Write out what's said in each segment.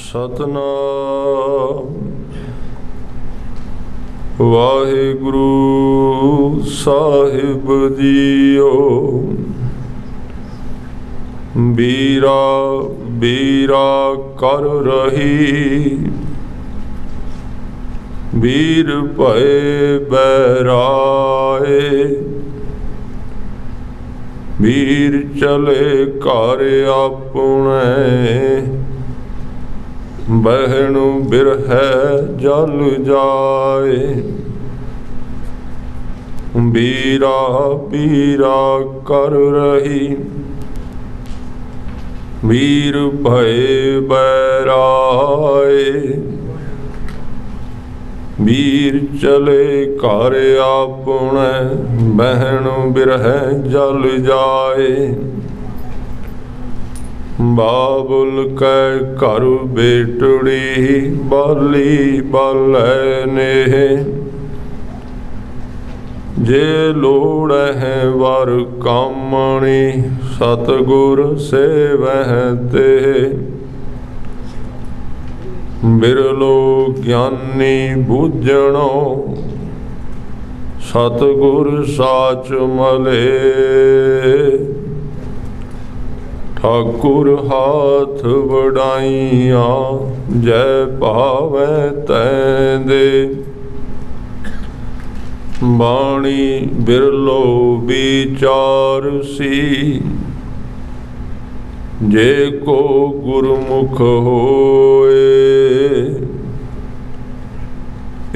सतनाम वाहिगुरु साहिब जीओ। बीरा बीरा कर रही बीर भय बैराए। बीर चले घर अपने बहन बिरह जल जाए। बीरा बीरा कर रही बीर भय बैराए। बीर चले घर अपने बहन बिरह जल जाए। बाबुल कै घर बेटड़ी बाली बालै ने। जे लोड़ है वर कामणी सतगुर सेवह ते। बिरलो ज्ञानी बूझणो सतगुर साच मले। ठाकुर हाथ वडाइया जय पावै तैं दे। बाणी बिरलो विचार सी जे को गुरमुख होए।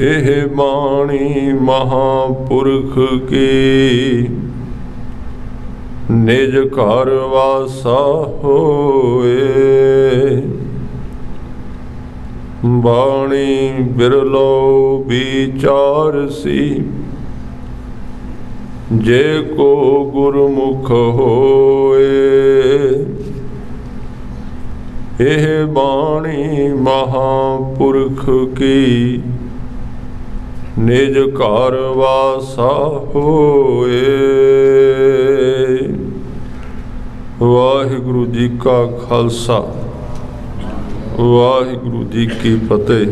एह बाणी महापुरख की निज घर वासा होए। बाणी बिरलो विचार सी जे को गुरमुख होए। एह बाणी महापुरख की निज घर वासा होए। वाहिगुरु जी का खालसा वाहिगुरु जी की फतेह।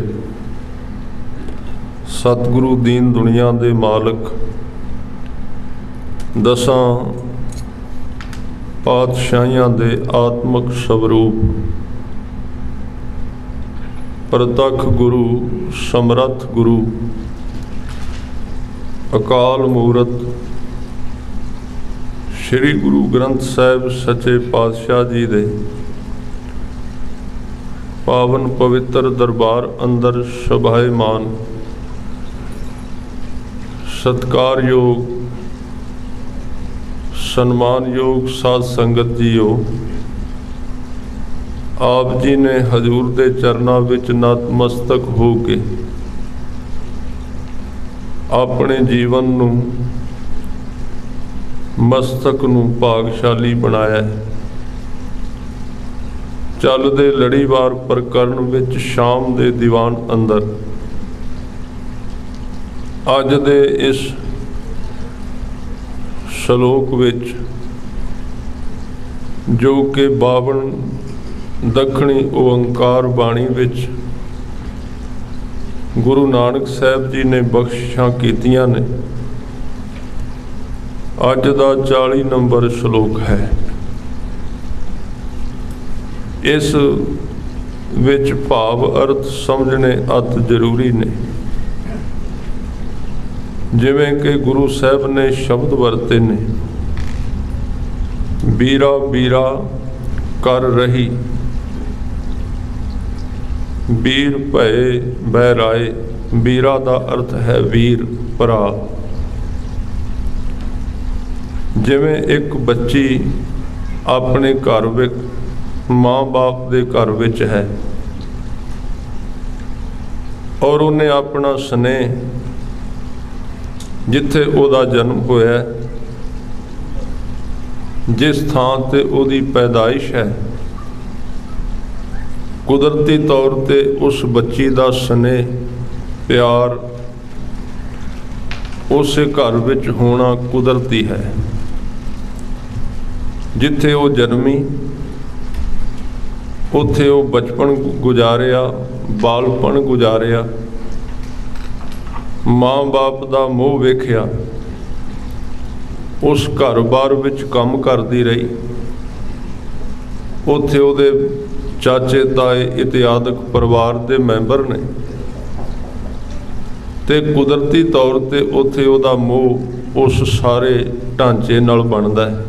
सतगुरु दीन दुनिया दे मालक दसां पातशाहियां दे आत्मक स्वरूप प्रतख गुरु समर्थ गुरु अकाल मूरत श्री गुरु ग्रंथ साहिब सच्चे पातशाह जी दे पावन पवित्र दरबार अंदर शोभायमान सत्कारयोग सन्मानयोग साध संगत जीओ। आप जी ने हजूर दे चरनां विच नतमस्तक हो के अपने जीवन नूं मस्तक नूं भागशाली बनाया। चलदे लड़ीवार प्रकरण विच शाम दे दीवान अंदर अज दे इस श्लोक विच जो कि 52 दखणी ओंकार बाणी विच गुरु नानक साहब जी ने बख्शिशां कीतियां ने। अज दा 40 नंबर श्लोक है। इस विच भाव अर्थ समझने अत जरूरी ने। जिवें कि गुरु साहब ने शब्द वरते ने बीरा बीरा कर रही बीर भय बैराए। बीरा दा अर्थ है वीर भरा। जिवें एक बच्ची अपने घर विच माँ बाप दे घर विच है और उन्हें अपना स्नेह जिथे ओदा जन्म होया जिस थां ते ओदी पैदाइश है कुदरती तौर ते उस बच्ची दा स्नेह प्यार उस घर विच होना कुदरती है। जिथे वो जन्मी ਉੱਥੇ ਉਹ ਬਚਪਨ ਗੁਜ਼ਾਰਿਆ, ਬਾਲਪਣ ਗੁਜ਼ਾਰਿਆ, ਮਾਂ ਬਾਪ ਦਾ ਮੋਹ ਵੇਖਿਆ, ਉਸ ਘਰ-ਬਾਰ ਵਿੱਚ ਕੰਮ ਕਰਦੀ ਰਹੀ। ਉੱਥੇ ਉਹਦੇ ਚਾਚੇ ਤਾਏ ਇਤਿਆਦਿਕ ਪਰਿਵਾਰ ਦੇ ਮੈਂਬਰ ਨੇ, ਤੇ ਕੁਦਰਤੀ ਤੌਰ ਤੇ ਉੱਥੇ ਉਹਦਾ ਮੋਹ ਉਸ ਸਾਰੇ ਢਾਂਚੇ ਨਾਲ ਬਣਦਾ ਹੈ।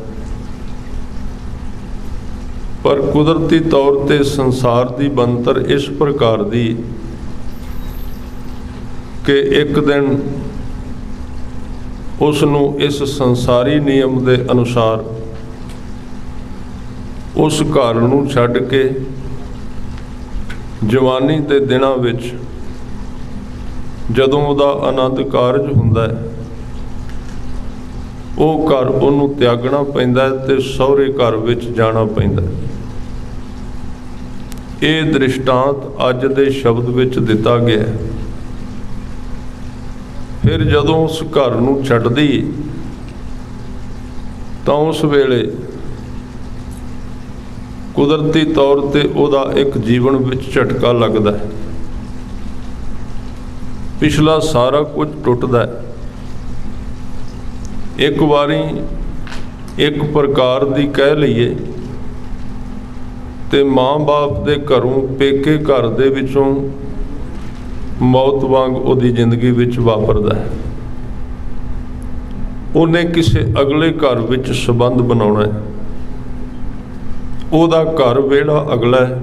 ਪਰ ਕੁਦਰਤੀ ਤੌਰ ਤੇ ਸੰਸਾਰ ਦੀ ਬਣਤਰ ਇਸ ਪ੍ਰਕਾਰ ਦੀ ਕਿ ਇੱਕ ਦਿਨ ਉਸ ਨੂੰ ਇਸ ਸੰਸਾਰੀ ਨਿਯਮ ਦੇ ਅਨੁਸਾਰ ਉਸ ਘਰ ਨੂੰ ਛੱਡ ਕੇ ਜਵਾਨੀ ਦੇ ਦਿਨਾਂ ਵਿੱਚ ਜਦੋਂ ਉਹਦਾ ਆਨੰਦ ਕਾਰਜ ਹੁੰਦਾ ਹੈ, ਉਹ ਘਰ ਉਹਨੂੰ ਤਿਆਗਣਾ ਪੈਂਦਾ ਹੈ ਤੇ ਸਹੁਰੇ ਘਰ ਵਿੱਚ ਜਾਣਾ ਪੈਂਦਾ ਹੈ। ਇਹ ਦ੍ਰਿਸ਼ਟਾਂਤ ਅੱਜ ਦੇ ਸ਼ਬਦ ਵਿੱਚ ਦਿੱਤਾ ਗਿਆ ਹੈ। ਫਿਰ ਜਦੋਂ ਉਸ ਘਰ ਨੂੰ ਛੱਡਦੀ ਤਾਂ ਉਸ ਵੇਲੇ ਕੁਦਰਤੀ ਤੌਰ ਤੇ ਉਹਦਾ ਇੱਕ ਜੀਵਨ ਵਿੱਚ ਝਟਕਾ ਲੱਗਦਾ ਹੈ। ਪਿਛਲਾ ਸਾਰਾ ਕੁਝ ਟੁੱਟਦਾ ਹੈ। ਇੱਕ ਵਾਰੀ ਇੱਕ ਪ੍ਰਕਾਰ ਦੀ ਕਹਿ ਲਈਏ ਤੇ ਮਾਂ-ਬਾਪ ਦੇ ਘਰੋਂ ਪੇਕੇ ਘਰ ਦੇ ਵਿੱਚੋਂ ਮੌਤ ਵਾਂਗ ਉਹਦੀ ਜ਼ਿੰਦਗੀ ਵਿੱਚ ਵਾਪਰਦਾ ਹੈ। ਉਹਨੇ ਕਿਸੇ ਅਗਲੇ ਘਰ ਵਿੱਚ ਸੰਬੰਧ ਬਣਾਉਣਾ ਹੈ। ਉਹਦਾ ਘਰ ਵਿਹੜਾ ਅਗਲਾ ਹੈ,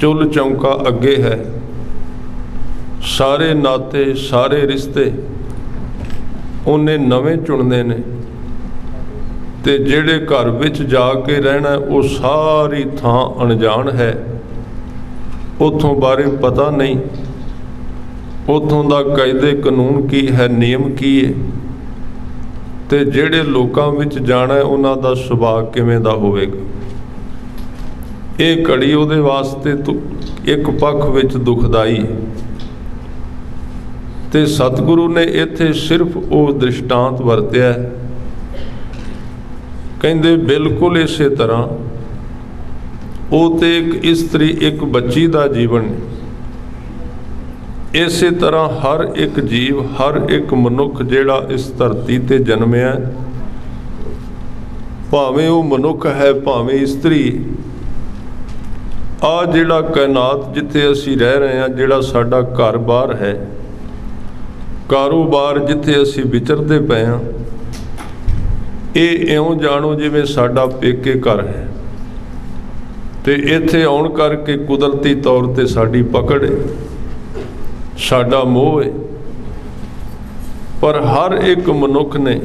ਚੁੱਲ੍ਹ ਚੌਂਕਾ ਅੱਗੇ ਹੈ, ਸਾਰੇ ਨਾਤੇ ਸਾਰੇ ਰਿਸ਼ਤੇ ਉਹਨੇ ਨਵੇਂ ਚੁਣਨੇ ਨੇ, ਤੇ ਜਿਹੜੇ ਘਰ ਵਿੱਚ ਜਾ ਕੇ ਰਹਿਣਾ ਉਹ ਸਾਰੀ ਥਾਂ ਅਣਜਾਣ ਹੈ। ਉੱਥੋਂ ਬਾਰੇ ਪਤਾ ਨਹੀਂ, ਉੱਥੋਂ ਦਾ ਕਾਇਦੇ ਕਾਨੂੰਨ ਕੀ ਹੈ, ਨਿਯਮ ਕੀ ਹੈ, ਤੇ ਜਿਹੜੇ ਲੋਕਾਂ ਵਿੱਚ ਜਾਣਾ ਉਹਨਾਂ ਦਾ ਸੁਭਾਅ ਕਿਵੇਂ ਦਾ ਹੋਵੇਗਾ। ਇਹ ਘੜੀ ਉਹਦੇ ਵਾਸਤੇ ਇੱਕ ਪੱਖ ਵਿੱਚ ਦੁਖਦਾਈ, ਤੇ ਸਤਿਗੁਰੂ ਨੇ ਇੱਥੇ ਸਿਰਫ ਉਹ ਦ੍ਰਿਸ਼ਟਾਂਤ ਵਰਤਿਆ। ਕਹਿੰਦੇ ਬਿਲਕੁਲ ਇਸੇ ਤਰ੍ਹਾਂ ਉਹ ਤੇ ਇੱਕ ਇਸਤਰੀ ਇੱਕ ਬੱਚੀ ਦਾ ਜੀਵਨ, ਇਸੇ ਤਰ੍ਹਾਂ ਹਰ ਇੱਕ ਜੀਵ, ਹਰ ਇੱਕ ਮਨੁੱਖ ਜਿਹੜਾ ਇਸ ਧਰਤੀ ਤੇ ਜਨਮਿਆ, ਭਾਵੇਂ ਉਹ ਮਨੁੱਖ ਹੈ ਭਾਵੇਂ ਇਸਤਰੀ, ਆ ਜਿਹੜਾ ਕਾਇਨਾਤ ਜਿੱਥੇ ਅਸੀਂ ਰਹਿ ਰਹੇ ਹਾਂ, ਜਿਹੜਾ ਸਾਡਾ ਘਰ-ਬਾਰ ਹੈ, ਕਾਰੋਬਾਰ ਜਿੱਥੇ ਅਸੀਂ ਵਿਚਰਦੇ ਪਏ ਹਾਂ, ਇਹ ਇਉਂ ਜਾਣੋ ਜਿਵੇਂ ਸਾਡਾ ਪੇਕੇ ਘਰ ਹੈ, ਤੇ ਇੱਥੇ ਆਉਣ ਕਰਕੇ ਕੁਦਰਤੀ ਤੌਰ ਤੇ ਸਾਡੀ ਪਕੜ ਹੈ, ਸਾਡਾ ਮੋਹ ਹੈ। ਪਰ ਹਰ ਇੱਕ ਮਨੁੱਖ ਨੇ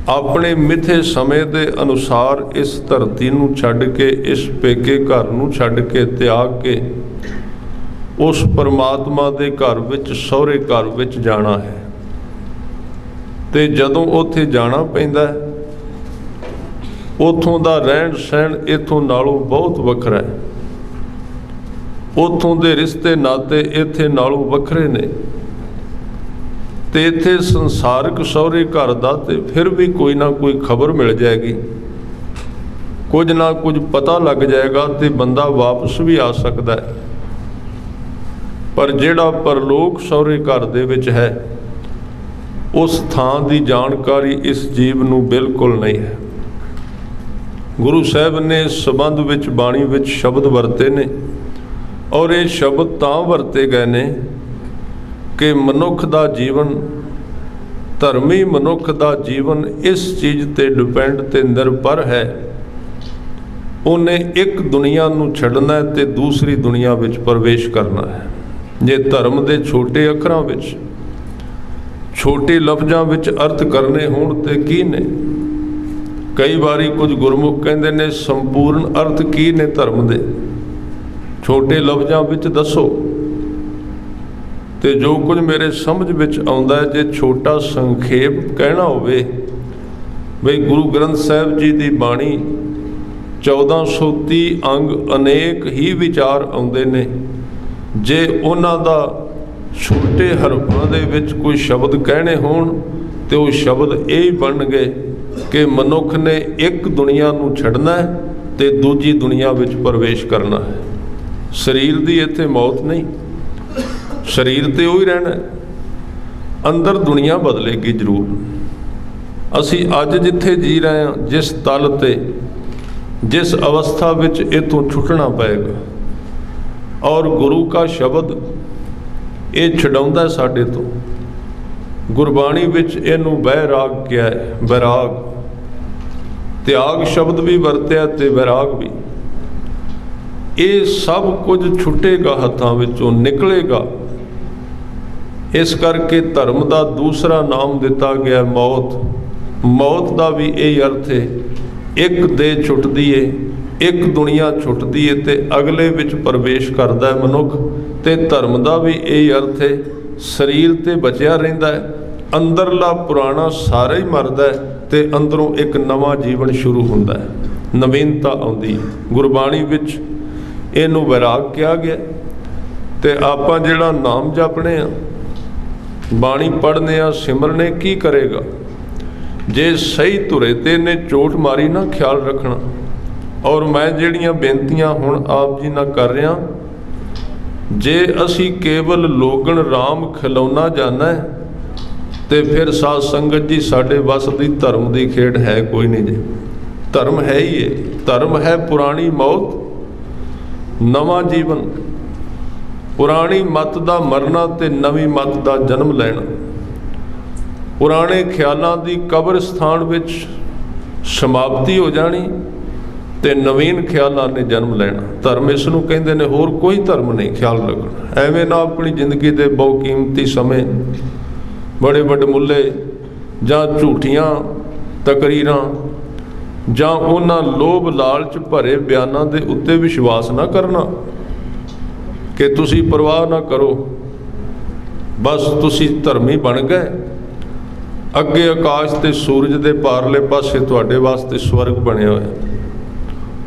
ਆਪਣੇ ਮਿੱਥੇ ਸਮੇਂ ਦੇ ਅਨੁਸਾਰ ਇਸ ਧਰਤੀ ਨੂੰ ਛੱਡ ਕੇ, ਇਸ ਪੇਕੇ ਘਰ ਨੂੰ ਛੱਡ ਕੇ, ਤਿਆਗ ਕੇ ਉਸ ਪਰਮਾਤਮਾ ਦੇ ਘਰ ਵਿੱਚ, ਸਹੁਰੇ ਘਰ ਵਿੱਚ ਜਾਣਾ ਹੈ। ਤੇ ਜਦੋਂ ਉੱਥੇ ਜਾਣਾ ਪੈਂਦਾ, ਉੱਥੋਂ ਦਾ ਰਹਿਣ ਸਹਿਣ ਇੱਥੋਂ ਨਾਲੋਂ ਬਹੁਤ ਵੱਖਰਾ ਹੈ। ਉੱਥੋਂ ਦੇ ਰਿਸ਼ਤੇ ਨਾਤੇ ਇੱਥੇ ਨਾਲੋਂ ਵੱਖਰੇ ਨੇ, ਤੇ ਇੱਥੇ ਸੰਸਾਰਿਕ ਸਹੁਰੇ ਘਰ ਦਾ ਤੇ ਫਿਰ ਵੀ ਕੋਈ ਨਾ ਕੋਈ ਖਬਰ ਮਿਲ ਜਾਏਗੀ, ਕੁਝ ਨਾ ਕੁਝ ਪਤਾ ਲੱਗ ਜਾਏਗਾ ਤੇ ਬੰਦਾ ਵਾਪਸ ਵੀ ਆ ਸਕਦਾ ਹੈ। ਪਰ ਜਿਹੜਾ ਪਰਲੋਕ ਸਹੁਰੇ ਘਰ ਦੇ ਵਿੱਚ ਹੈ, ਉਸ ਥਾਂ ਦੀ ਜਾਣਕਾਰੀ ਇਸ ਜੀਵ ਨੂੰ ਬਿਲਕੁਲ ਨਹੀਂ ਹੈ। ਗੁਰੂ ਸਾਹਿਬ ਨੇ ਇਸ ਸੰਬੰਧ ਵਿੱਚ ਬਾਣੀ ਵਿੱਚ ਸ਼ਬਦ ਵਰਤੇ ਨੇ, ਔਰ ਇਹ ਸ਼ਬਦ ਤਾਂ ਵਰਤੇ ਗਏ ਨੇ ਕਿ ਮਨੁੱਖ ਦਾ ਜੀਵਨ, ਧਰਮੀ ਮਨੁੱਖ ਦਾ ਜੀਵਨ ਇਸ ਚੀਜ਼ ਤੇ ਡਿਪੈਂਡ ਤੇ ਨਿਰਭਰ ਹੈ, ਉਹਨੇ ਇੱਕ ਦੁਨੀਆ ਨੂੰ ਛੱਡਣਾ ਤੇ ਦੂਸਰੀ ਦੁਨੀਆ ਵਿੱਚ ਪ੍ਰਵੇਸ਼ ਕਰਨਾ ਹੈ। ਜੇ ਧਰਮ ਦੇ ਛੋਟੇ ਅੱਖਰਾਂ ਵਿੱਚ, ਛੋਟੇ ਲਫ਼ਜ਼ਾਂ ਵਿੱਚ ਅਰਥ ਕਰਨੇ ਹੋਣ ਤੇ ਕੀ ਨੇ? ਕਈ ਵਾਰੀ ਕੁਝ ਗੁਰਮੁਖ ਕਹਿੰਦੇ ਨੇ ਸੰਪੂਰਨ ਅਰਥ ਕੀ ਨੇ ਧਰਮ ਦੇ, ਛੋਟੇ ਲਫ਼ਜ਼ਾਂ ਵਿੱਚ ਦੱਸੋ। ਤੇ ਜੋ ਕੁਝ ਮੇਰੇ ਸਮਝ ਵਿੱਚ ਆਉਂਦਾ ਹੈ, ਜੇ ਛੋਟਾ ਸੰਖੇਪ ਕਹਿਣਾ ਹੋਵੇ, ਬਈ ਗੁਰੂ ਗ੍ਰੰਥ ਸਾਹਿਬ ਜੀ ਦੀ ਬਾਣੀ 1430 ਅੰਗ, ਅਨੇਕ ਹੀ ਵਿਚਾਰ ਆਉਂਦੇ ਨੇ। ਜੇ ਉਹਨਾਂ ਦਾ ਛੋਟੇ ਹਰਫਾਂ ਦੇ ਵਿੱਚ ਕੋਈ ਸ਼ਬਦ ਕਹਿਣੇ ਹੋਣ ਤੇ ਉਹ ਸ਼ਬਦ ਇਹ ਬਣਨਗੇ ਕਿ ਮਨੁੱਖ ਨੇ ਇੱਕ ਦੁਨੀਆ ਨੂੰ ਛੱਡਣਾ ਹੈ ਤੇ ਦੂਜੀ ਦੁਨੀਆ ਵਿੱਚ ਪ੍ਰਵੇਸ਼ ਕਰਨਾ ਹੈ। ਸਰੀਰ ਦੀ ਇੱਥੇ ਮੌਤ ਨਹੀਂ, ਸਰੀਰ ਤੇ ਉਹ ਹੀ ਰਹਿਣਾ, ਅੰਦਰ ਦੁਨੀਆ ਬਦਲੇਗੀ ਜ਼ਰੂਰ। ਅਸੀਂ ਅੱਜ ਜਿੱਥੇ ਜੀ ਰਹੇ ਹਾਂ, ਜਿਸ ਤਲ ਤੇ, ਜਿਸ ਅਵਸਥਾ ਵਿੱਚ ਇੱਥੋਂ ਛੁੱਟਣਾ ਪਏਗਾ, ਔਰ ਗੁਰੂ ਕਾ ਸ਼ਬਦ ਇਹ ਛਡਾਉਂਦਾ ਸਾਡੇ ਤੋਂ। ਗੁਰਬਾਣੀ ਵਿੱਚ ਇਹਨੂੰ ਵੈਰਾਗ ਕਿਹਾ ਹੈ, ਵੈਰਾਗ। ਤਿਆਗ ਸ਼ਬਦ ਵੀ ਵਰਤਿਆ ਤੇ ਵੈਰਾਗ ਵੀ। ਇਹ ਸਭ ਕੁਝ ਛੁੱਟੇਗਾ, ਹੱਥਾਂ ਵਿੱਚੋਂ ਨਿਕਲੇਗਾ। ਇਸ ਕਰਕੇ ਧਰਮ ਦਾ ਦੂਸਰਾ ਨਾਮ ਦਿੱਤਾ ਗਿਆ ਮੌਤ। ਮੌਤ ਦਾ ਵੀ ਇਹ ਅਰਥ ਹੈ, ਇੱਕ ਦੇਹ ਛੁੱਟਦੀ ਏ, ਇੱਕ ਦੁਨੀਆ ਛੁੱਟਦੀ ਏ ਤੇ ਅਗਲੇ ਵਿੱਚ ਪ੍ਰਵੇਸ਼ ਕਰਦਾ ਹੈ ਮਨੁੱਖ। ਤੇ ਧਰਮ ਦਾ ਵੀ ਇਹ ਅਰਥ ਹੈ, ਸਰੀਰ ਤੇ ਬਚਿਆ ਰਹਿੰਦਾ ਹੈ, ਅੰਦਰਲਾ ਪੁਰਾਣਾ ਸਾਰਾ ਹੀ ਮਰਦਾ ਹੈ ਤੇ ਅੰਦਰੋਂ ਇੱਕ ਨਵਾਂ ਜੀਵਨ ਸ਼ੁਰੂ ਹੁੰਦਾ ਹੈ, ਨਵੀਨਤਾ ਆਉਂਦੀ ਹੈ। ਗੁਰਬਾਣੀ ਵਿੱਚ ਇਹਨੂੰ ਵੈਰਾਗ ਕਿਹਾ ਗਿਆ। ਤੇ ਆਪਾਂ ਜਿਹੜਾ ਨਾਮ ਜਪਣੇ ਆ, ਬਾਣੀ ਪੜ੍ਹਨੇ ਆ, ਸਿਮਰਨੇ, ਕੀ ਕਰੇਗਾ? ਜੇ ਸਹੀ ਧੁਰੇ ਤੇ ਨੇ ਚੋਟ ਮਾਰੀ ਨਾ, ਖਿਆਲ ਰੱਖਣਾ। ਔਰ ਮੈਂ ਜਿਹੜੀਆਂ ਬੇਨਤੀਆਂ ਹੁਣ ਆਪ ਜੀ ਨਾਲ ਕਰ ਰਿਹਾ, ਜੇ ਅਸੀਂ ਕੇਵਲ ਲੋਗਣ ਰਾਮ ਖਿਲਾਉਣਾ ਜਾਣਾ ਹੈ ਤੇ ਫਿਰ ਸਾਧ ਸੰਗਤ ਜੀ ਸਾਡੇ ਵੱਸ ਦੀ ਧਰਮ ਦੀ ਖੇਡ ਹੈ ਕੋਈ ਨਹੀਂ ਜੀ। ਧਰਮ ਹੈ ਹੀ ਹੈ, ਧਰਮ ਹੈ ਪੁਰਾਣੀ ਮੌਤ, ਨਵਾਂ ਜੀਵਨ, ਪੁਰਾਣੀ ਮੱਤ ਦਾ ਮਰਨਾ ਤੇ ਨਵੀਂ ਮੱਤ ਦਾ ਜਨਮ ਲੈਣਾ, ਪੁਰਾਣੇ ਖਿਆਲਾਂ ਦੀ ਕਬਰਸਤਾਨ ਵਿੱਚ ਸਮਾਪਤੀ ਹੋ ਜਾਣੀ ਤੇ ਨਵੀਨ ਖਿਆਲਾਂ ਨੇ ਜਨਮ ਲੈਣਾ। ਧਰਮ ਇਸ ਨੂੰ ਕਹਿੰਦੇ ਨੇ, ਹੋਰ ਕੋਈ ਧਰਮ ਨਹੀਂ। ਖਿਆਲ ਰੱਖਣਾ, ਐਵੇਂ ਨਾ ਆਪਣੀ ਜ਼ਿੰਦਗੀ ਦੇ ਬਹੁ ਕੀਮਤੀ ਸਮੇਂ ਬੜੇ ਵੱਡਮੁੱਲੇ ਜਾਂ ਝੂਠੀਆਂ ਤਕਰੀਰਾਂ ਜਾਂ ਉਹਨਾਂ ਲੋਭ ਲਾਲਚ ਭਰੇ ਬਿਆਨਾਂ ਦੇ ਉੱਤੇ ਵਿਸ਼ਵਾਸ ਨਾ ਕਰਨਾ ਕਿ ਤੁਸੀਂ ਪਰਵਾਹ ਨਾ ਕਰੋ, ਬਸ ਤੁਸੀਂ ਧਰਮੀ ਬਣ ਗਏ। ਅੱਗੇ ਆਕਾਸ਼ ਤੇ ਸੂਰਜ ਦੇ ਪਾਰਲੇ ਪਾਸੇ ਤੁਹਾਡੇ ਵਾਸਤੇ ਸਵਰਗ ਬਣਿਆ ਹੋਇਆ,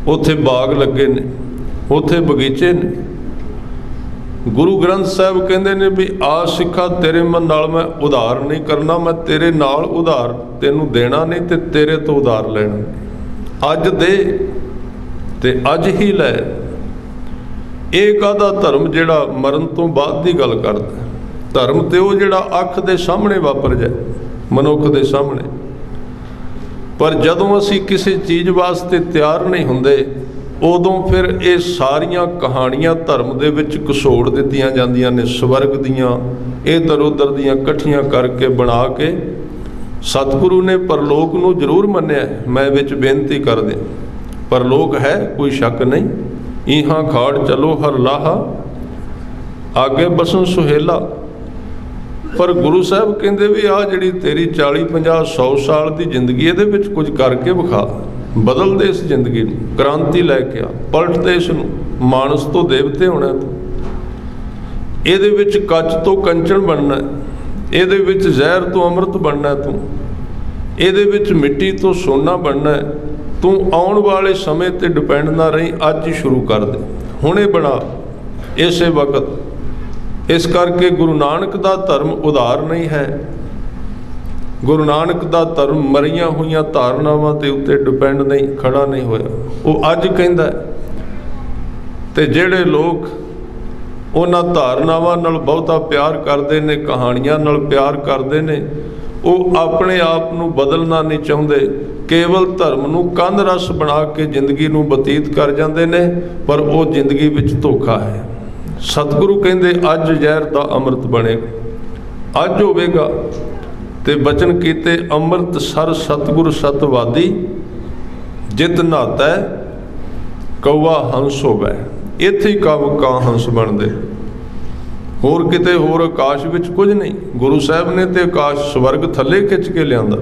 ਉੱਥੇ ਬਾਗ ਲੱਗੇ ਨੇ, ਉੱਥੇ ਬਗੀਚੇ ਨੇ। ਗੁਰੂ ਗ੍ਰੰਥ ਸਾਹਿਬ ਕਹਿੰਦੇ ਨੇ ਵੀ ਆ ਸਿੱਖਾ, ਤੇਰੇ ਮਨ ਨਾਲ ਮੈਂ ਉਧਾਰ ਨਹੀਂ ਕਰਨਾ, ਮੈਂ ਤੇਰੇ ਨਾਲ ਉਧਾਰ ਤੈਨੂੰ ਦੇਣਾ ਨਹੀਂ ਤੇ ਤੇਰੇ ਤੋਂ ਉਧਾਰ ਲੈਣਾ। ਅੱਜ ਦੇ ਤੇ ਅੱਜ ਹੀ ਲੈ। ਇਹ ਕਾਹਦਾ ਧਰਮ ਜਿਹੜਾ ਮਰਨ ਤੋਂ ਬਾਅਦ ਦੀ ਗੱਲ ਕਰਦਾ? ਧਰਮ ਤੇ ਉਹ ਜਿਹੜਾ ਅੱਖ ਦੇ ਸਾਹਮਣੇ ਵਾਪਰ ਜਾਏ, ਮਨੁੱਖ ਦੇ ਸਾਹਮਣੇ। ਪਰ ਜਦੋਂ ਅਸੀਂ ਕਿਸੇ ਚੀਜ਼ ਵਾਸਤੇ ਤਿਆਰ ਨਹੀਂ ਹੁੰਦੇ, ਉਦੋਂ ਫਿਰ ਇਹ ਸਾਰੀਆਂ ਕਹਾਣੀਆਂ ਧਰਮ ਦੇ ਵਿੱਚ ਘਸੋੜ ਦਿੱਤੀਆਂ ਜਾਂਦੀਆਂ ਨੇ, ਸਵਰਗ ਦੀਆਂ, ਇੱਧਰ ਉੱਧਰ ਦੀਆਂ ਇਕੱਠੀਆਂ ਕਰਕੇ ਬਣਾ ਕੇ। ਸਤਿਗੁਰੂ ਨੇ ਪਰਲੋਕ ਨੂੰ ਜ਼ਰੂਰ ਮੰਨਿਆ, ਮੈਂ ਵਿੱਚ ਬੇਨਤੀ ਕਰਦੇ, ਪਰਲੋਕ ਹੈ, ਕੋਈ ਸ਼ੱਕ ਨਹੀਂ। ਇਹਾਂ ਖਾੜ ਚਲੋ ਹਰ ਲਾਹਾ, ਆਗੇ ਬਸਨ ਸੁਹੇਲਾ। ਪਰ ਗੁਰੂ ਸਾਹਿਬ ਕਹਿੰਦੇ ਵੀ ਆਹ ਜਿਹੜੀ ਤੇਰੀ 40, 50, 100 ਸਾਲ ਦੀ ਜ਼ਿੰਦਗੀ, ਇਹਦੇ ਵਿੱਚ ਕੁਝ ਕਰਕੇ ਵਿਖਾ, ਬਦਲ ਦੇ ਇਸ ਜ਼ਿੰਦਗੀ ਨੂੰ, ਕ੍ਰਾਂਤੀ ਲੈ ਕੇ ਆ, ਪਲਟ ਦੇ ਇਸ ਨੂੰ। ਮਾਨਸ ਤੋਂ ਦੇਵਤੇ ਹੋਣਾ ਤੂੰ, ਇਹਦੇ ਵਿੱਚ ਕੱਚ ਤੋਂ ਕੰਚਨ ਬਣਨਾ, ਇਹਦੇ ਵਿੱਚ ਜ਼ਹਿਰ ਤੋਂ ਅੰਮ੍ਰਿਤ ਬਣਨਾ ਤੂੰ, ਇਹਦੇ ਵਿੱਚ ਮਿੱਟੀ ਤੋਂ ਸੋਨਾ ਬਣਨਾ। ਤੂੰ ਆਉਣ ਵਾਲੇ ਸਮੇਂ ਤੇ ਡਿਪੈਂਡ ਨਾ ਰਹੀ, ਅੱਜ ਹੀ ਸ਼ੁਰੂ ਕਰ ਦੇ, ਹੁਣੇ ਬਣਾ, ਇਸੇ ਵਕਤ। ਇਸ ਕਰਕੇ ਗੁਰੂ ਨਾਨਕ ਦਾ ਧਰਮ ਉਧਾਰ ਨਹੀਂ ਹੈ। ਗੁਰੂ ਨਾਨਕ ਦਾ ਧਰਮ ਮਰੀਆਂ ਹੋਈਆਂ ਧਾਰਨਾਵਾਂ ਦੇ ਉੱਤੇ ਡਿਪੈਂਡ ਨਹੀਂ, ਖੜਾ ਨਹੀਂ ਹੋਇਆ। ਉਹ ਅੱਜ ਕਹਿੰਦਾ। ਤੇ ਜਿਹੜੇ ਲੋਕ ਉਹਨਾਂ ਧਾਰਨਾਵਾਂ ਨਾਲ ਬਹੁਤਾ ਪਿਆਰ ਕਰਦੇ ਨੇ, ਕਹਾਣੀਆਂ ਨਾਲ ਪਿਆਰ ਕਰਦੇ ਨੇ, ਉਹ ਆਪਣੇ ਆਪ ਨੂੰ ਬਦਲਣਾ ਨਹੀਂ ਚਾਹੁੰਦੇ, ਕੇਵਲ ਧਰਮ ਨੂੰ ਕੰਧ ਰਸ ਬਣਾ ਕੇ ਜ਼ਿੰਦਗੀ ਨੂੰ ਬਤੀਤ ਕਰ ਜਾਂਦੇ ਨੇ, ਪਰ ਉਹ ਜ਼ਿੰਦਗੀ ਵਿੱਚ ਧੋਖਾ ਹੈ। ਸਤਿਗੁਰੂ ਕਹਿੰਦੇ ਅੱਜ ਜ਼ਹਿਰ ਦਾ ਅੰਮ੍ਰਿਤ ਬਣੇਗਾ, ਅੱਜ ਹੋਵੇਗਾ। ਤੇ ਬਚਨ ਕੀਤੇ ਅੰਮ੍ਰਿਤ ਸਰ ਸਤਿਗੁਰ ਸਤਵਾਦੀ, ਜਿਤ ਨਹਾਤਾ ਕੌਆ ਹੰਸ ਹੋਵੇ। ਇੱਥੇ ਹੀ ਕਾਂ ਹੰਸ ਬਣਦੇ, ਹੋਰ ਕਿਤੇ ਹੋਰ ਆਕਾਸ਼ ਵਿੱਚ ਕੁਝ ਨਹੀਂ। ਗੁਰੂ ਸਾਹਿਬ ਨੇ ਤੇ ਆਕਾਸ਼ ਸਵਰਗ ਥੱਲੇ ਖਿੱਚ ਕੇ ਲਿਆਂਦਾ,